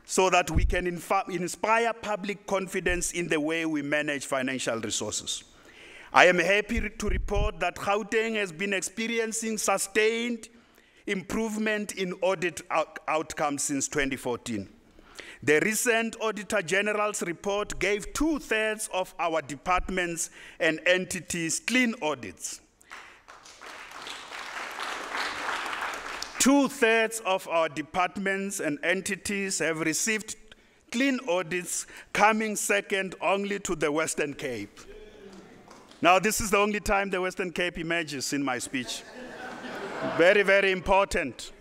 so that we can inspire public confidence in the way we manage financial resources. I am happy to report that Gauteng has been experiencing sustained improvement in audit outcomes since 2014. The recent Auditor General's report gave 2/3 of our departments and entities clean audits. 2/3 of our departments and entities have received clean audits, coming second only to the Western Cape. Now, this is the only time the Western Cape emerges in my speech. Very, very important.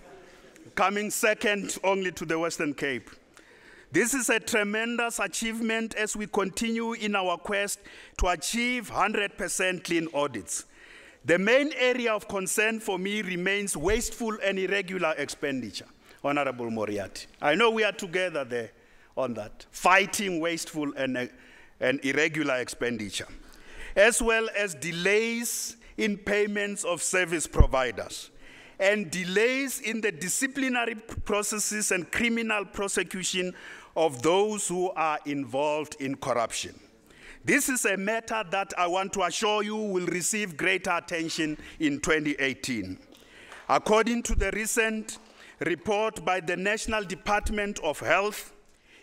Coming second only to the Western Cape. This is a tremendous achievement as we continue in our quest to achieve 100% clean audits. The main area of concern for me remains wasteful and irregular expenditure, Honorable Moriarty. I know we are together there on that, fighting wasteful and irregular expenditure, as well as delays in payments of service providers, and delays in the disciplinary processes and criminal prosecution of those who are involved in corruption. This is a matter that I want to assure you will receive greater attention in 2018. According to the recent report by the National Department of Health,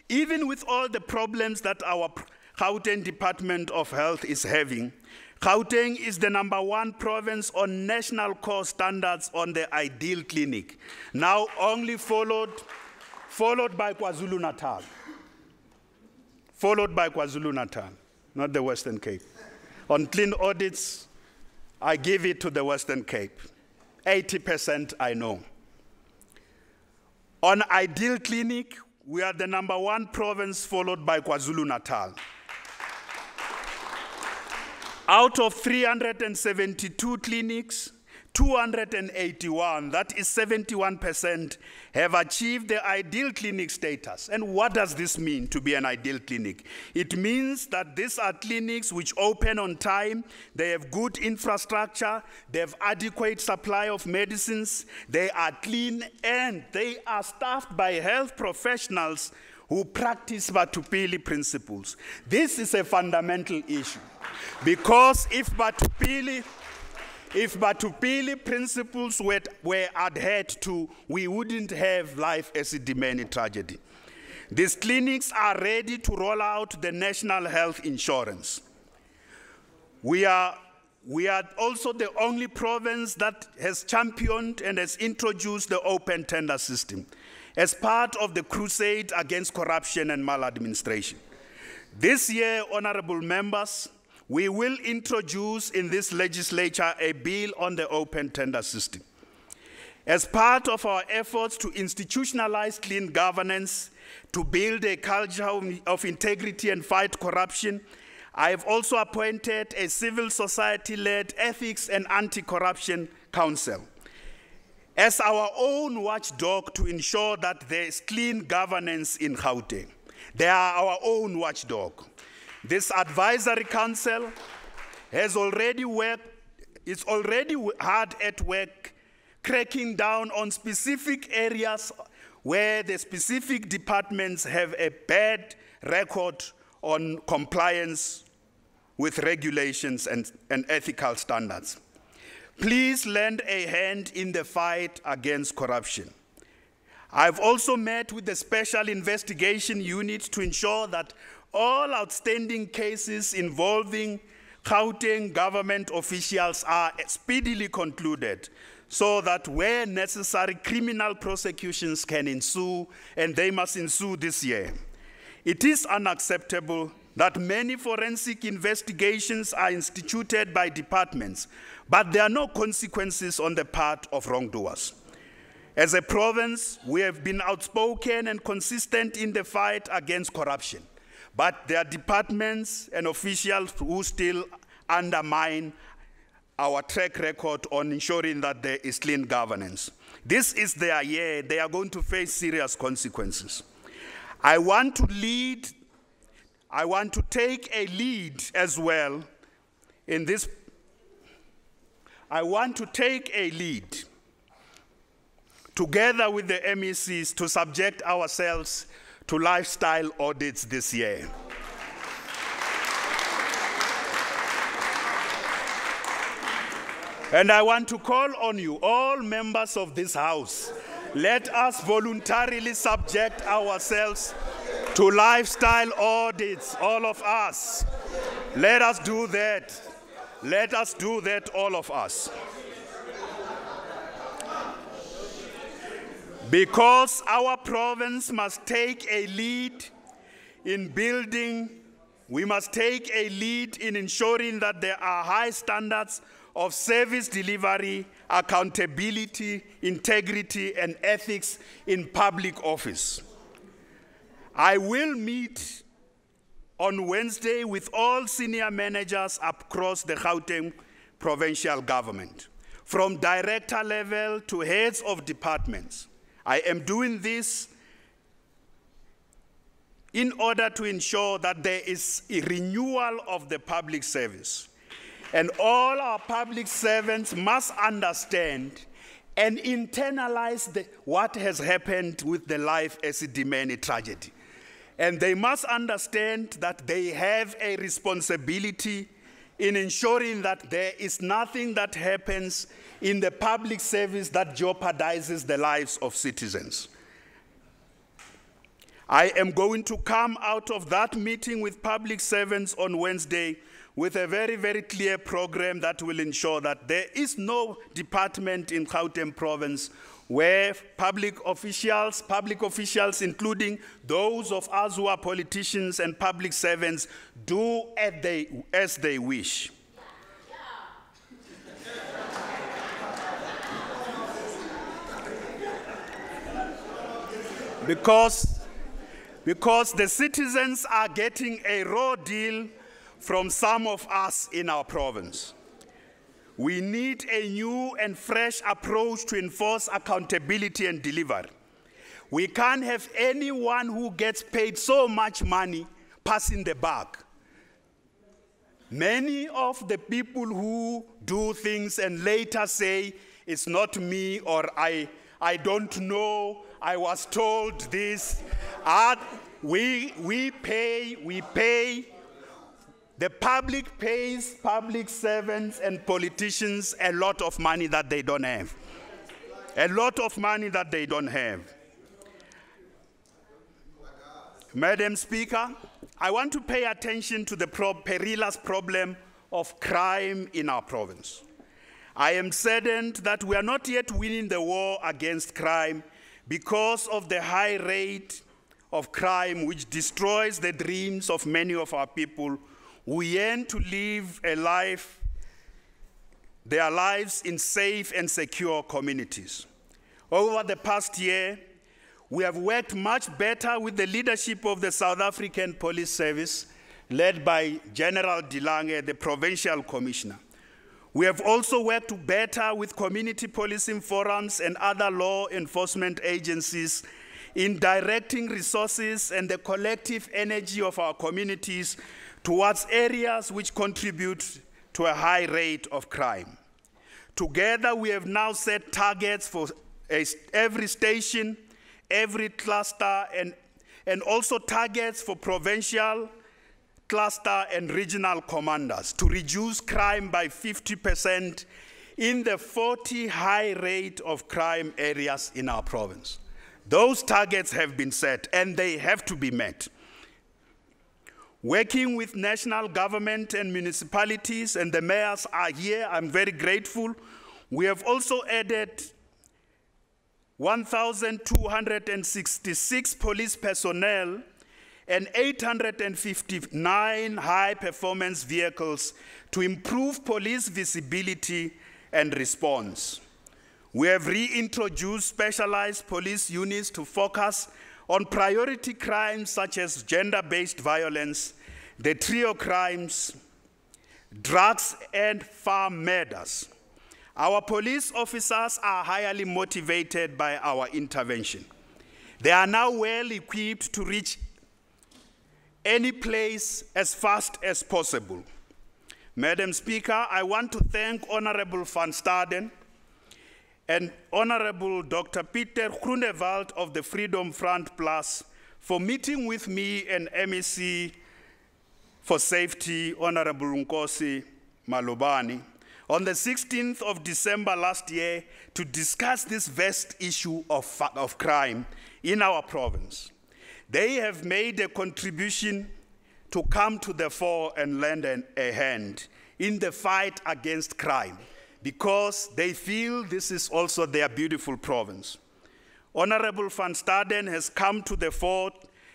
even with all the problems that our Gauteng Department of Health is having, Gauteng is the #1 province on national core standards on the Ideal Clinic, now only followed by KwaZulu-Natal. Followed by KwaZulu-Natal, not the Western Cape. On clean audits, I give it to the Western Cape. 80% I know. On Ideal Clinic, we are the #1 province followed by KwaZulu-Natal. Out of 372 clinics, 281, that is 71%, have achieved the ideal clinic status. And what does this mean, to be an ideal clinic? It means that these are clinics which open on time, they have good infrastructure, they have adequate supply of medicines, they are clean, and they are staffed by health professionals who practice Batupili principles. This is a fundamental issue, because if Batupili principles were adhered to, we wouldn't have Life Esidimeni tragedy. These clinics are ready to roll out the national health insurance. We are also the only province that has championed and has introduced the open tender system as part of the crusade against corruption and maladministration. This year, honorable members, we will introduce in this legislature a bill on the open tender system. As part of our efforts to institutionalize clean governance, to build a culture of integrity and fight corruption, I have also appointed a civil society-led ethics and anti-corruption council as our own watchdog to ensure that there is clean governance in Gauteng. They are our own watchdog. This advisory council is already hard at work cracking down on specific areas where the specific departments have a bad record on compliance with regulations and ethical standards. Please lend a hand in the fight against corruption. I've also met with the Special Investigation Unit to ensure that all outstanding cases involving Gauteng government officials are speedily concluded, so that where necessary, criminal prosecutions can ensue, and they must ensue this year. It is unacceptable that many forensic investigations are instituted by departments, but there are no consequences on the part of wrongdoers. As a province, we have been outspoken and consistent in the fight against corruption, but there are departments and officials who still undermine our track record on ensuring that there is clean governance. This is their year. They are going to face serious consequences. I want to take a lead as well in this. I want to take a lead together with the MECs to subject ourselves to lifestyle audits this year. And I want to call on you, all members of this House, let us voluntarily subject ourselves to lifestyle audits, all of us. Let us do that. Let us do that, all of us. Because our province must take a lead in building, we must take a lead in ensuring that there are high standards of service delivery, accountability, integrity, and ethics in public office. I will meet on Wednesday with all senior managers across the Gauteng provincial government, from director level to heads of departments. I am doing this in order to ensure that there is a renewal of the public service. And all our public servants must understand and internalize what has happened with the Life Esidimeni tragedy. And they must understand that they have a responsibility in ensuring that there is nothing that happens in the public service that jeopardizes the lives of citizens. I am going to come out of that meeting with public servants on Wednesday with a very, very clear program that will ensure that there is no department in Gauteng province where public officials, including those of us who are politicians and public servants, do as they wish. Because the citizens are getting a raw deal from some of us in our province. We need a new and fresh approach to enforce accountability and delivery. We can't have anyone who gets paid so much money passing the buck. Many of the people who do things and later say, it's not me, or I don't know, I was told this. We pay. The public pays public servants and politicians a lot of money that they don't have. A lot of money that they don't have. Madam Speaker, I want to pay attention to the perilous problem of crime in our province. I am saddened that we are not yet winning the war against crime because of the high rate of crime which destroys the dreams of many of our people who yearn to live their lives in safe and secure communities. Over the past year, we have worked much better with the leadership of the South African Police Service, led by General De Lange, the Provincial Commissioner. We have also worked better with community policing forums and other law enforcement agencies in directing resources and the collective energy of our communities towards areas which contribute to a high rate of crime. Together, we have now set targets for every station, every cluster, and also targets for provincial, cluster, and regional commanders to reduce crime by 50% in the 40 high rate of crime areas in our province. Those targets have been set, and they have to be met. Working with national government and municipalities, and the mayors are here, I'm very grateful. We have also added 1,266 police personnel and 859 high-performance vehicles to improve police visibility and response. We have reintroduced specialized police units to focus on priority crimes such as gender-based violence, the trio crimes, drugs, and farm murders. Our police officers are highly motivated by our intervention. They are now well equipped to reach any place as fast as possible. Madam Speaker, I want to thank Honorable Van Staden and Honorable Dr. Pieter Groenewald of the Freedom Front Plus for meeting with me and MEC for Safety, Honorable Nkosi Malobane, on the 16th of December last year to discuss this vast issue of crime in our province. They have made a contribution to come to the fore and lend a hand in the fight against crime, because they feel this is also their beautiful province. Honorable Van Staden has come to the fore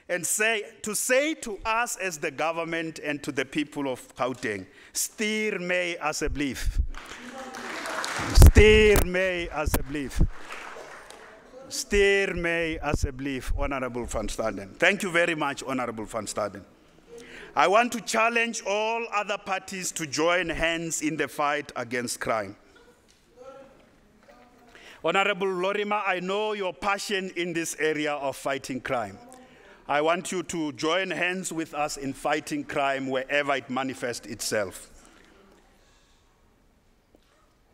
and say to us as the government and to the people of Gauteng, stuur my asseblief. Stuur my asseblief. Stuur my asseblief, Honorable Van Staden. Thank you very much, Honorable Van Staden. I want to challenge all other parties to join hands in the fight against crime. Honorable Lorima, I know your passion in this area of fighting crime. I want you to join hands with us in fighting crime wherever it manifests itself.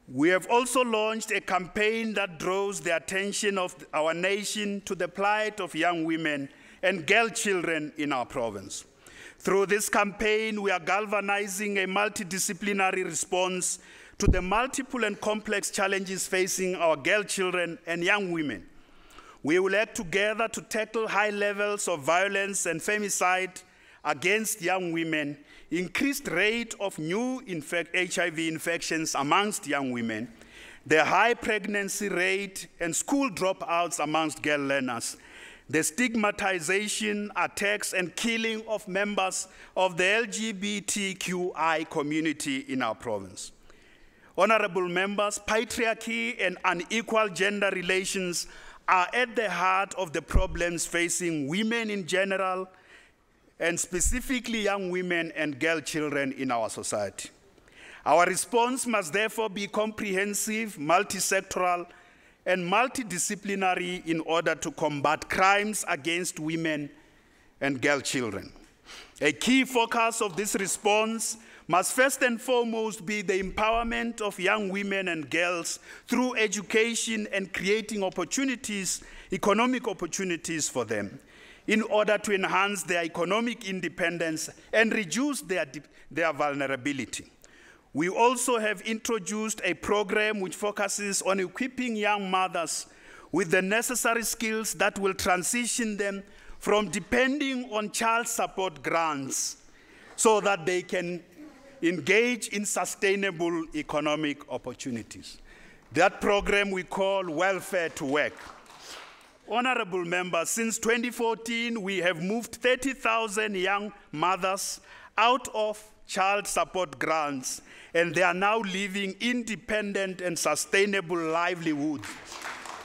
We have also launched a campaign that draws the attention of our nation to the plight of young women and girl children in our province. Through this campaign, we are galvanizing a multidisciplinary response to the multiple and complex challenges facing our girl children and young women. We will act together to tackle high levels of violence and femicide against young women, increased rate of new HIV infections amongst young women, the high pregnancy rate and school dropouts amongst girl learners, the stigmatization, attacks, and killing of members of the LGBTQI community in our province. Honorable members, patriarchy and unequal gender relations are at the heart of the problems facing women in general, and specifically young women and girl children in our society. Our response must therefore be comprehensive, multi-sectoral, and multidisciplinary in order to combat crimes against women and girl children. A key focus of this response must first and foremost be the empowerment of young women and girls through education and creating opportunities, economic opportunities for them, in order to enhance their economic independence and reduce their vulnerability. We also have introduced a program which focuses on equipping young mothers with the necessary skills that will transition them from depending on child support grants so that they can engage in sustainable economic opportunities. That program we call Welfare to Work. Honorable members, since 2014, we have moved 30,000 young mothers out of child support grants, and they are now living independent and sustainable livelihoods,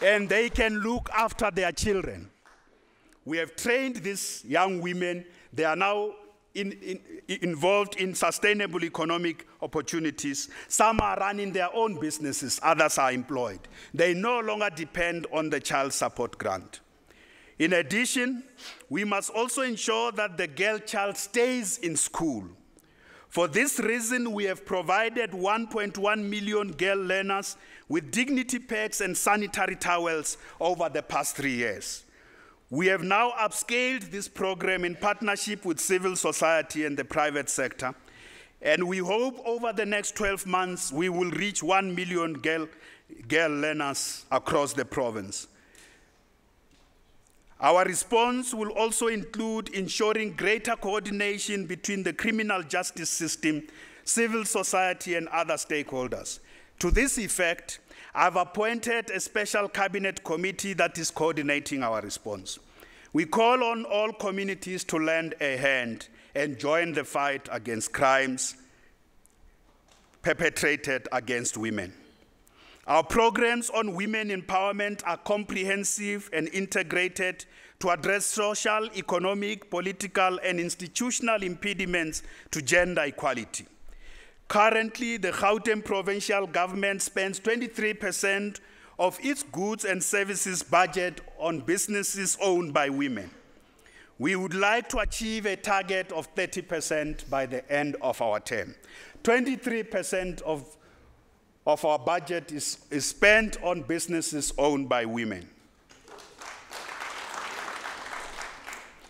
and they can look after their children. We have trained these young women. They are now involved in sustainable economic opportunities. Some are running their own businesses, others are employed. They no longer depend on the child support grant. In addition, we must also ensure that the girl child stays in school. For this reason, we have provided 1.1 million girl learners with dignity packs and sanitary towels over the past 3 years. We have now upscaled this program in partnership with civil society and the private sector, and we hope over the next 12 months we will reach 1 million girl learners across the province. Our response will also include ensuring greater coordination between the criminal justice system, civil society, and other stakeholders. To this effect, I've appointed a special cabinet committee that is coordinating our response. We call on all communities to lend a hand and join the fight against crimes perpetrated against women. Our programs on women empowerment are comprehensive and integrated to address social, economic, political, and institutional impediments to gender equality. Currently, the Gauteng provincial government spends 23% of its goods and services budget on businesses owned by women. We would like to achieve a target of 30% by the end of our term. 23% of our budget is spent on businesses owned by women.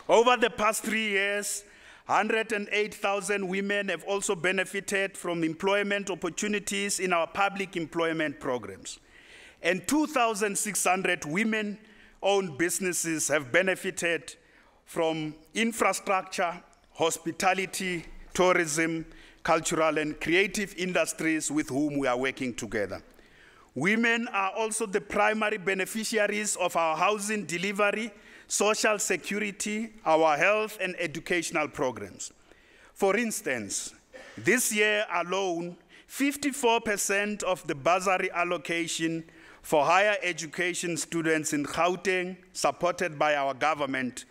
Over the past 3 years, 108,000 women have also benefited from employment opportunities in our public employment programs. And 2,600 women-owned businesses have benefited from infrastructure, hospitality, tourism, cultural and creative industries with whom we are working together. Women are also the primary beneficiaries of our housing delivery, social security, our health and educational programs. For instance, this year alone, 54% of the bursary allocation for higher education students in Gauteng, supported by our government,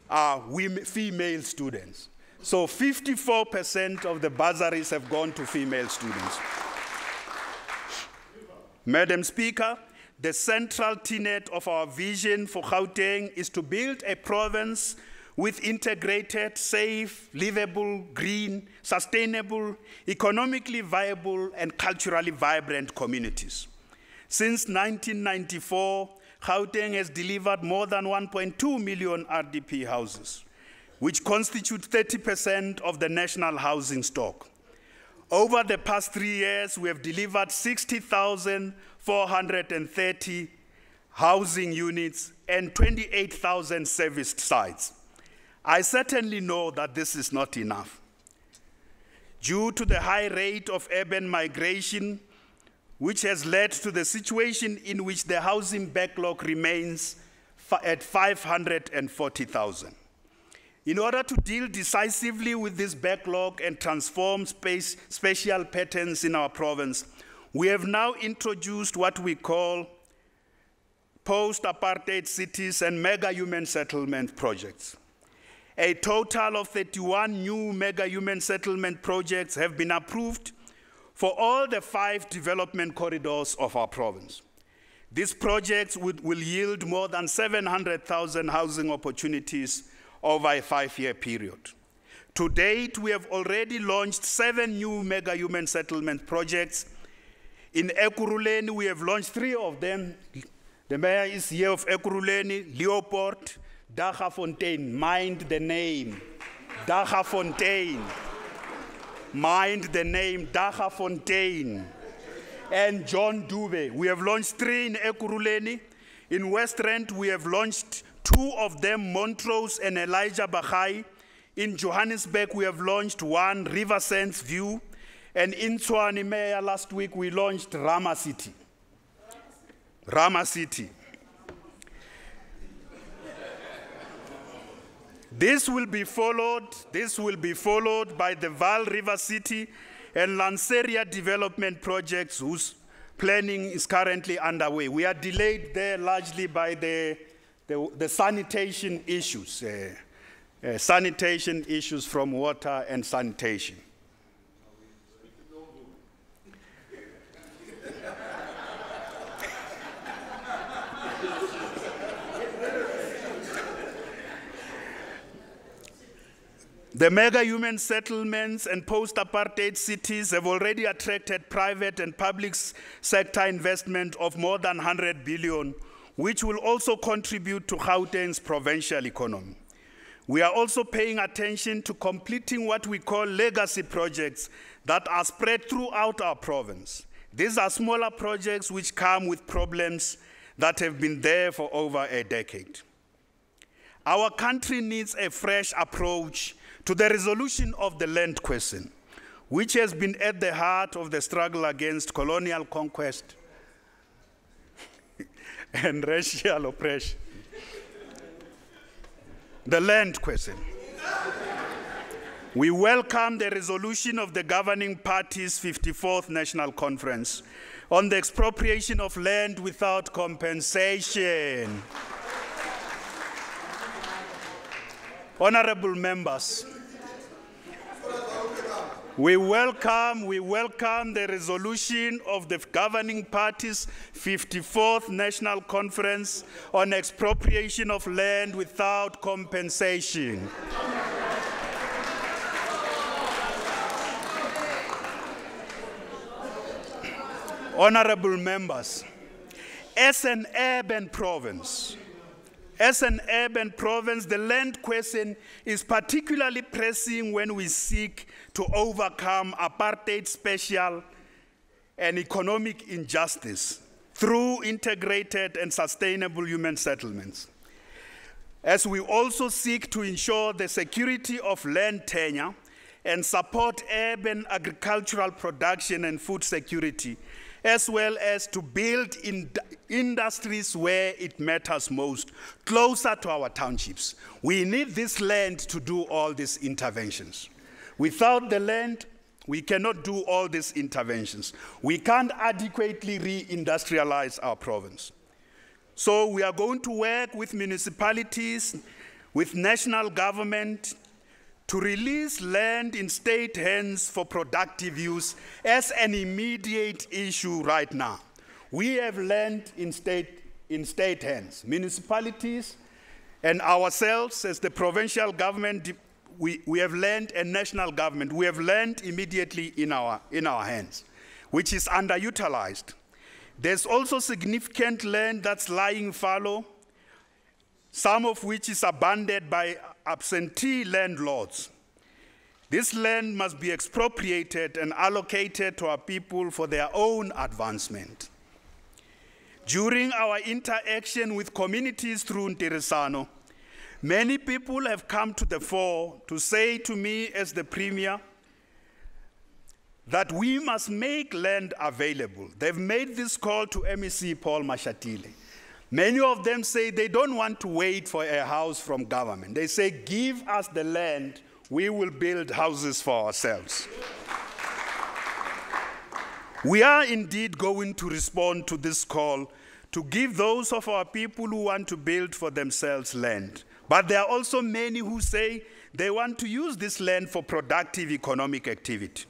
are female students. So 54% of the bursaries have gone to female students. Madam Speaker, the central tenet of our vision for Gauteng is to build a province with integrated, safe, livable, green, sustainable, economically viable, and culturally vibrant communities. Since 1994, Gauteng has delivered more than 1.2 million RDP houses, which constitute 30% of the national housing stock. Over the past 3 years, we have delivered 60,430 housing units and 28,000 serviced sites. I certainly know that this is not enough. Due to the high rate of urban migration, which has led to the situation in which the housing backlog remains at 540,000. In order to deal decisively with this backlog and transform spatial patterns in our province, we have now introduced what we call post-apartheid cities and mega human settlement projects. A total of 31 new mega human settlement projects have been approved for all the 5 development corridors of our province. These projects will yield more than 700,000 housing opportunities over a 5-year period. To date, we have already launched 7 new mega human settlement projects. In Ekurhuleni, we have launched 3 of them. The mayor is here of Ekurhuleni, Leopold, Daggafontein, mind the name, Daggafontein, mind the name, Daggafontein, and John Dube. We have launched 3 in Ekurhuleni. In West Rand, we have launched 2 of them, Montrose and Elijah Bagai. In Johannesburg, we have launched 1, River Sands View. And in Tshwane, Mayor, last week, we launched Rama City. Rama City. This will be followed by the Vaal River City and Lanseria development projects whose planning is currently underway. We are delayed there largely by the sanitation issues, sanitation issues from water and sanitation. The mega human settlements and post-apartheid cities have already attracted private and public sector investment of more than 100 billion, which will also contribute to Gauteng's provincial economy. We are also paying attention to completing what we call legacy projects that are spread throughout our province. These are smaller projects which come with problems that have been there for over a decade. Our country needs a fresh approach to the resolution of the land question, which has been at the heart of the struggle against colonial conquest and racial oppression. The land question. We welcome the resolution of the governing party's 54th National Conference on the expropriation of land without compensation. Honorable members, we welcome the resolution of the governing party's 54th National Conference on expropriation of land without compensation. Honorable members, as an urban province, the land question is particularly pressing when we seek to overcome apartheid, spatial, and economic injustice through integrated and sustainable human settlements. As we also seek to ensure the security of land tenure and support urban agricultural production and food security, as well as to build industries where it matters most, closer to our townships. We need this land to do all these interventions. Without the land, we cannot do all these interventions. We can't adequately re-industrialize our province. So we are going to work with municipalities, with national government, to release land in state hands for productive use as an immediate issue right now. We have land in state hands. Municipalities and ourselves as the provincial government, we have land, and national government, we have land immediately in our hands, which is underutilized. There's also significant land that's lying fallow, some of which is abandoned by absentee landlords. This land must be expropriated and allocated to our people for their own advancement. During our interaction with communities through Ntirisano, many people have come to the fore to say to me as the Premier that we must make land available. They've made this call to MEC Paul Mashatile. Many of them say they don't want to wait for a house from government. They say, give us the land, we will build houses for ourselves. We are indeed going to respond to this call to give those of our people who want to build for themselves land. But there are also many who say they want to use this land for productive economic activity.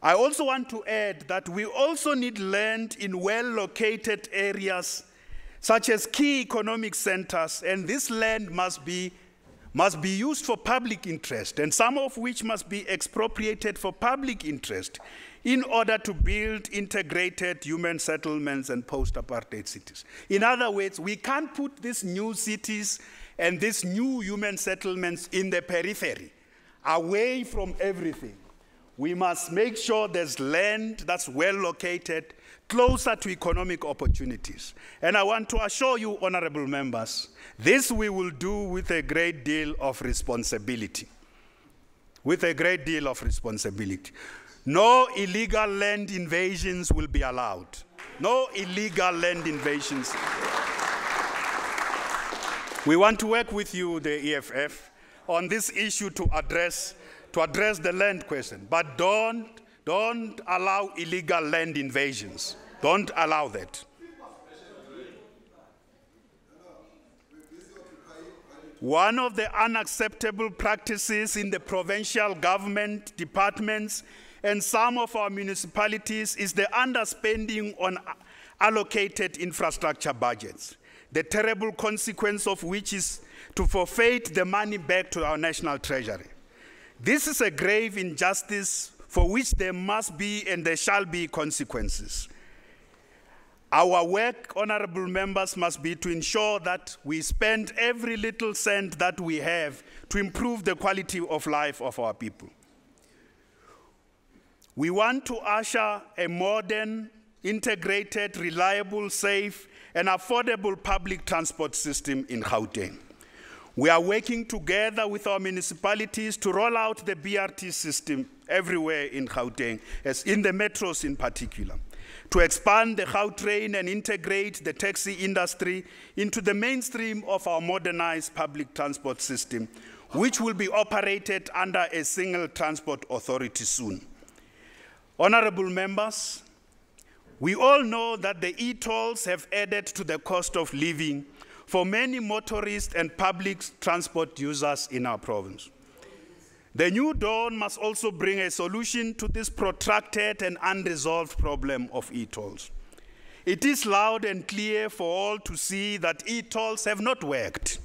I also want to add that we also need land in well-located areas such as key economic centers, and this land must be used for public interest, and some of which must be expropriated for public interest in order to build integrated human settlements and post-apartheid cities. In other words, we can't put these new cities and these new human settlements in the periphery, away from everything. We must make sure there's land that's well located, closer to economic opportunities. And I want to assure you, honorable members, this we will do with a great deal of responsibility. With a great deal of responsibility. No illegal land invasions will be allowed. No illegal land invasions. We want to work with you, the EFF, on this issue to address the land question. But don't allow illegal land invasions. Don't allow that. One of the unacceptable practices in the provincial government departments and some of our municipalities is the underspending on allocated infrastructure budgets, the terrible consequence of which is to forfeit the money back to our national treasury. This is a grave injustice for which there must be and there shall be consequences. Our work, honorable members, must be to ensure that we spend every little cent that we have to improve the quality of life of our people. We want to usher a modern, integrated, reliable, safe, and affordable public transport system in Gauteng. We are working together with our municipalities to roll out the BRT system everywhere in Gauteng, as in the metros in particular, to expand the Gautrain and integrate the taxi industry into the mainstream of our modernized public transport system, which will be operated under a single transport authority soon. Honorable members, we all know that the e-tolls have added to the cost of living for many motorists and public transport users in our province. The new dawn must also bring a solution to this protracted and unresolved problem of e-tolls. It is loud and clear for all to see that e-tolls have not worked.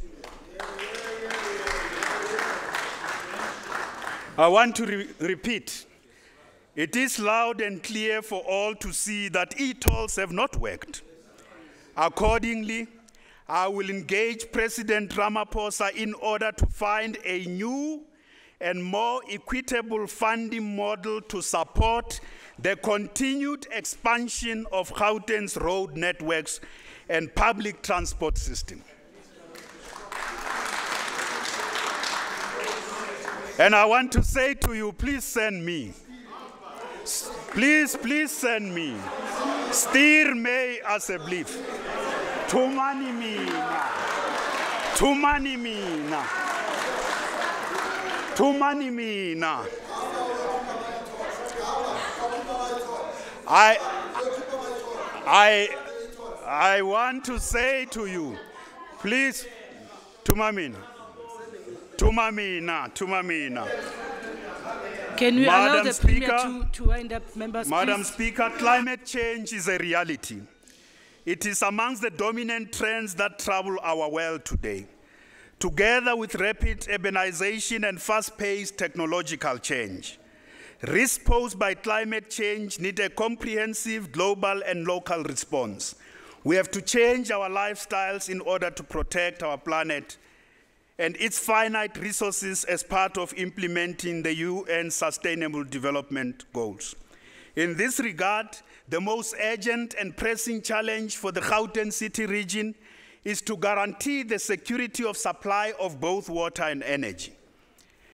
I want to repeat. It is loud and clear for all to see that e-tolls have not worked. Accordingly, I will engage President Ramaphosa in order to find a new and more equitable funding model to support the continued expansion of Gauteng's road networks and public transport system. And I want to say to you, please send me. Please send me. Stuur mij alsjeblieft. Tumani mina. Tumani mina. Tumani mina. I want to say to you, please, tumamina. Tumamina. Tumamina. Can we allow the Premier to wind up, members, Madam please? Speaker, climate change is a reality. It is amongst the dominant trends that trouble our world today. Together with rapid urbanization and fast-paced technological change, risks posed by climate change need a comprehensive global and local response. We have to change our lifestyles in order to protect our planet and its finite resources as part of implementing the UN Sustainable Development Goals. In this regard, the most urgent and pressing challenge for the Gauteng City region is to guarantee the security of supply of both water and energy.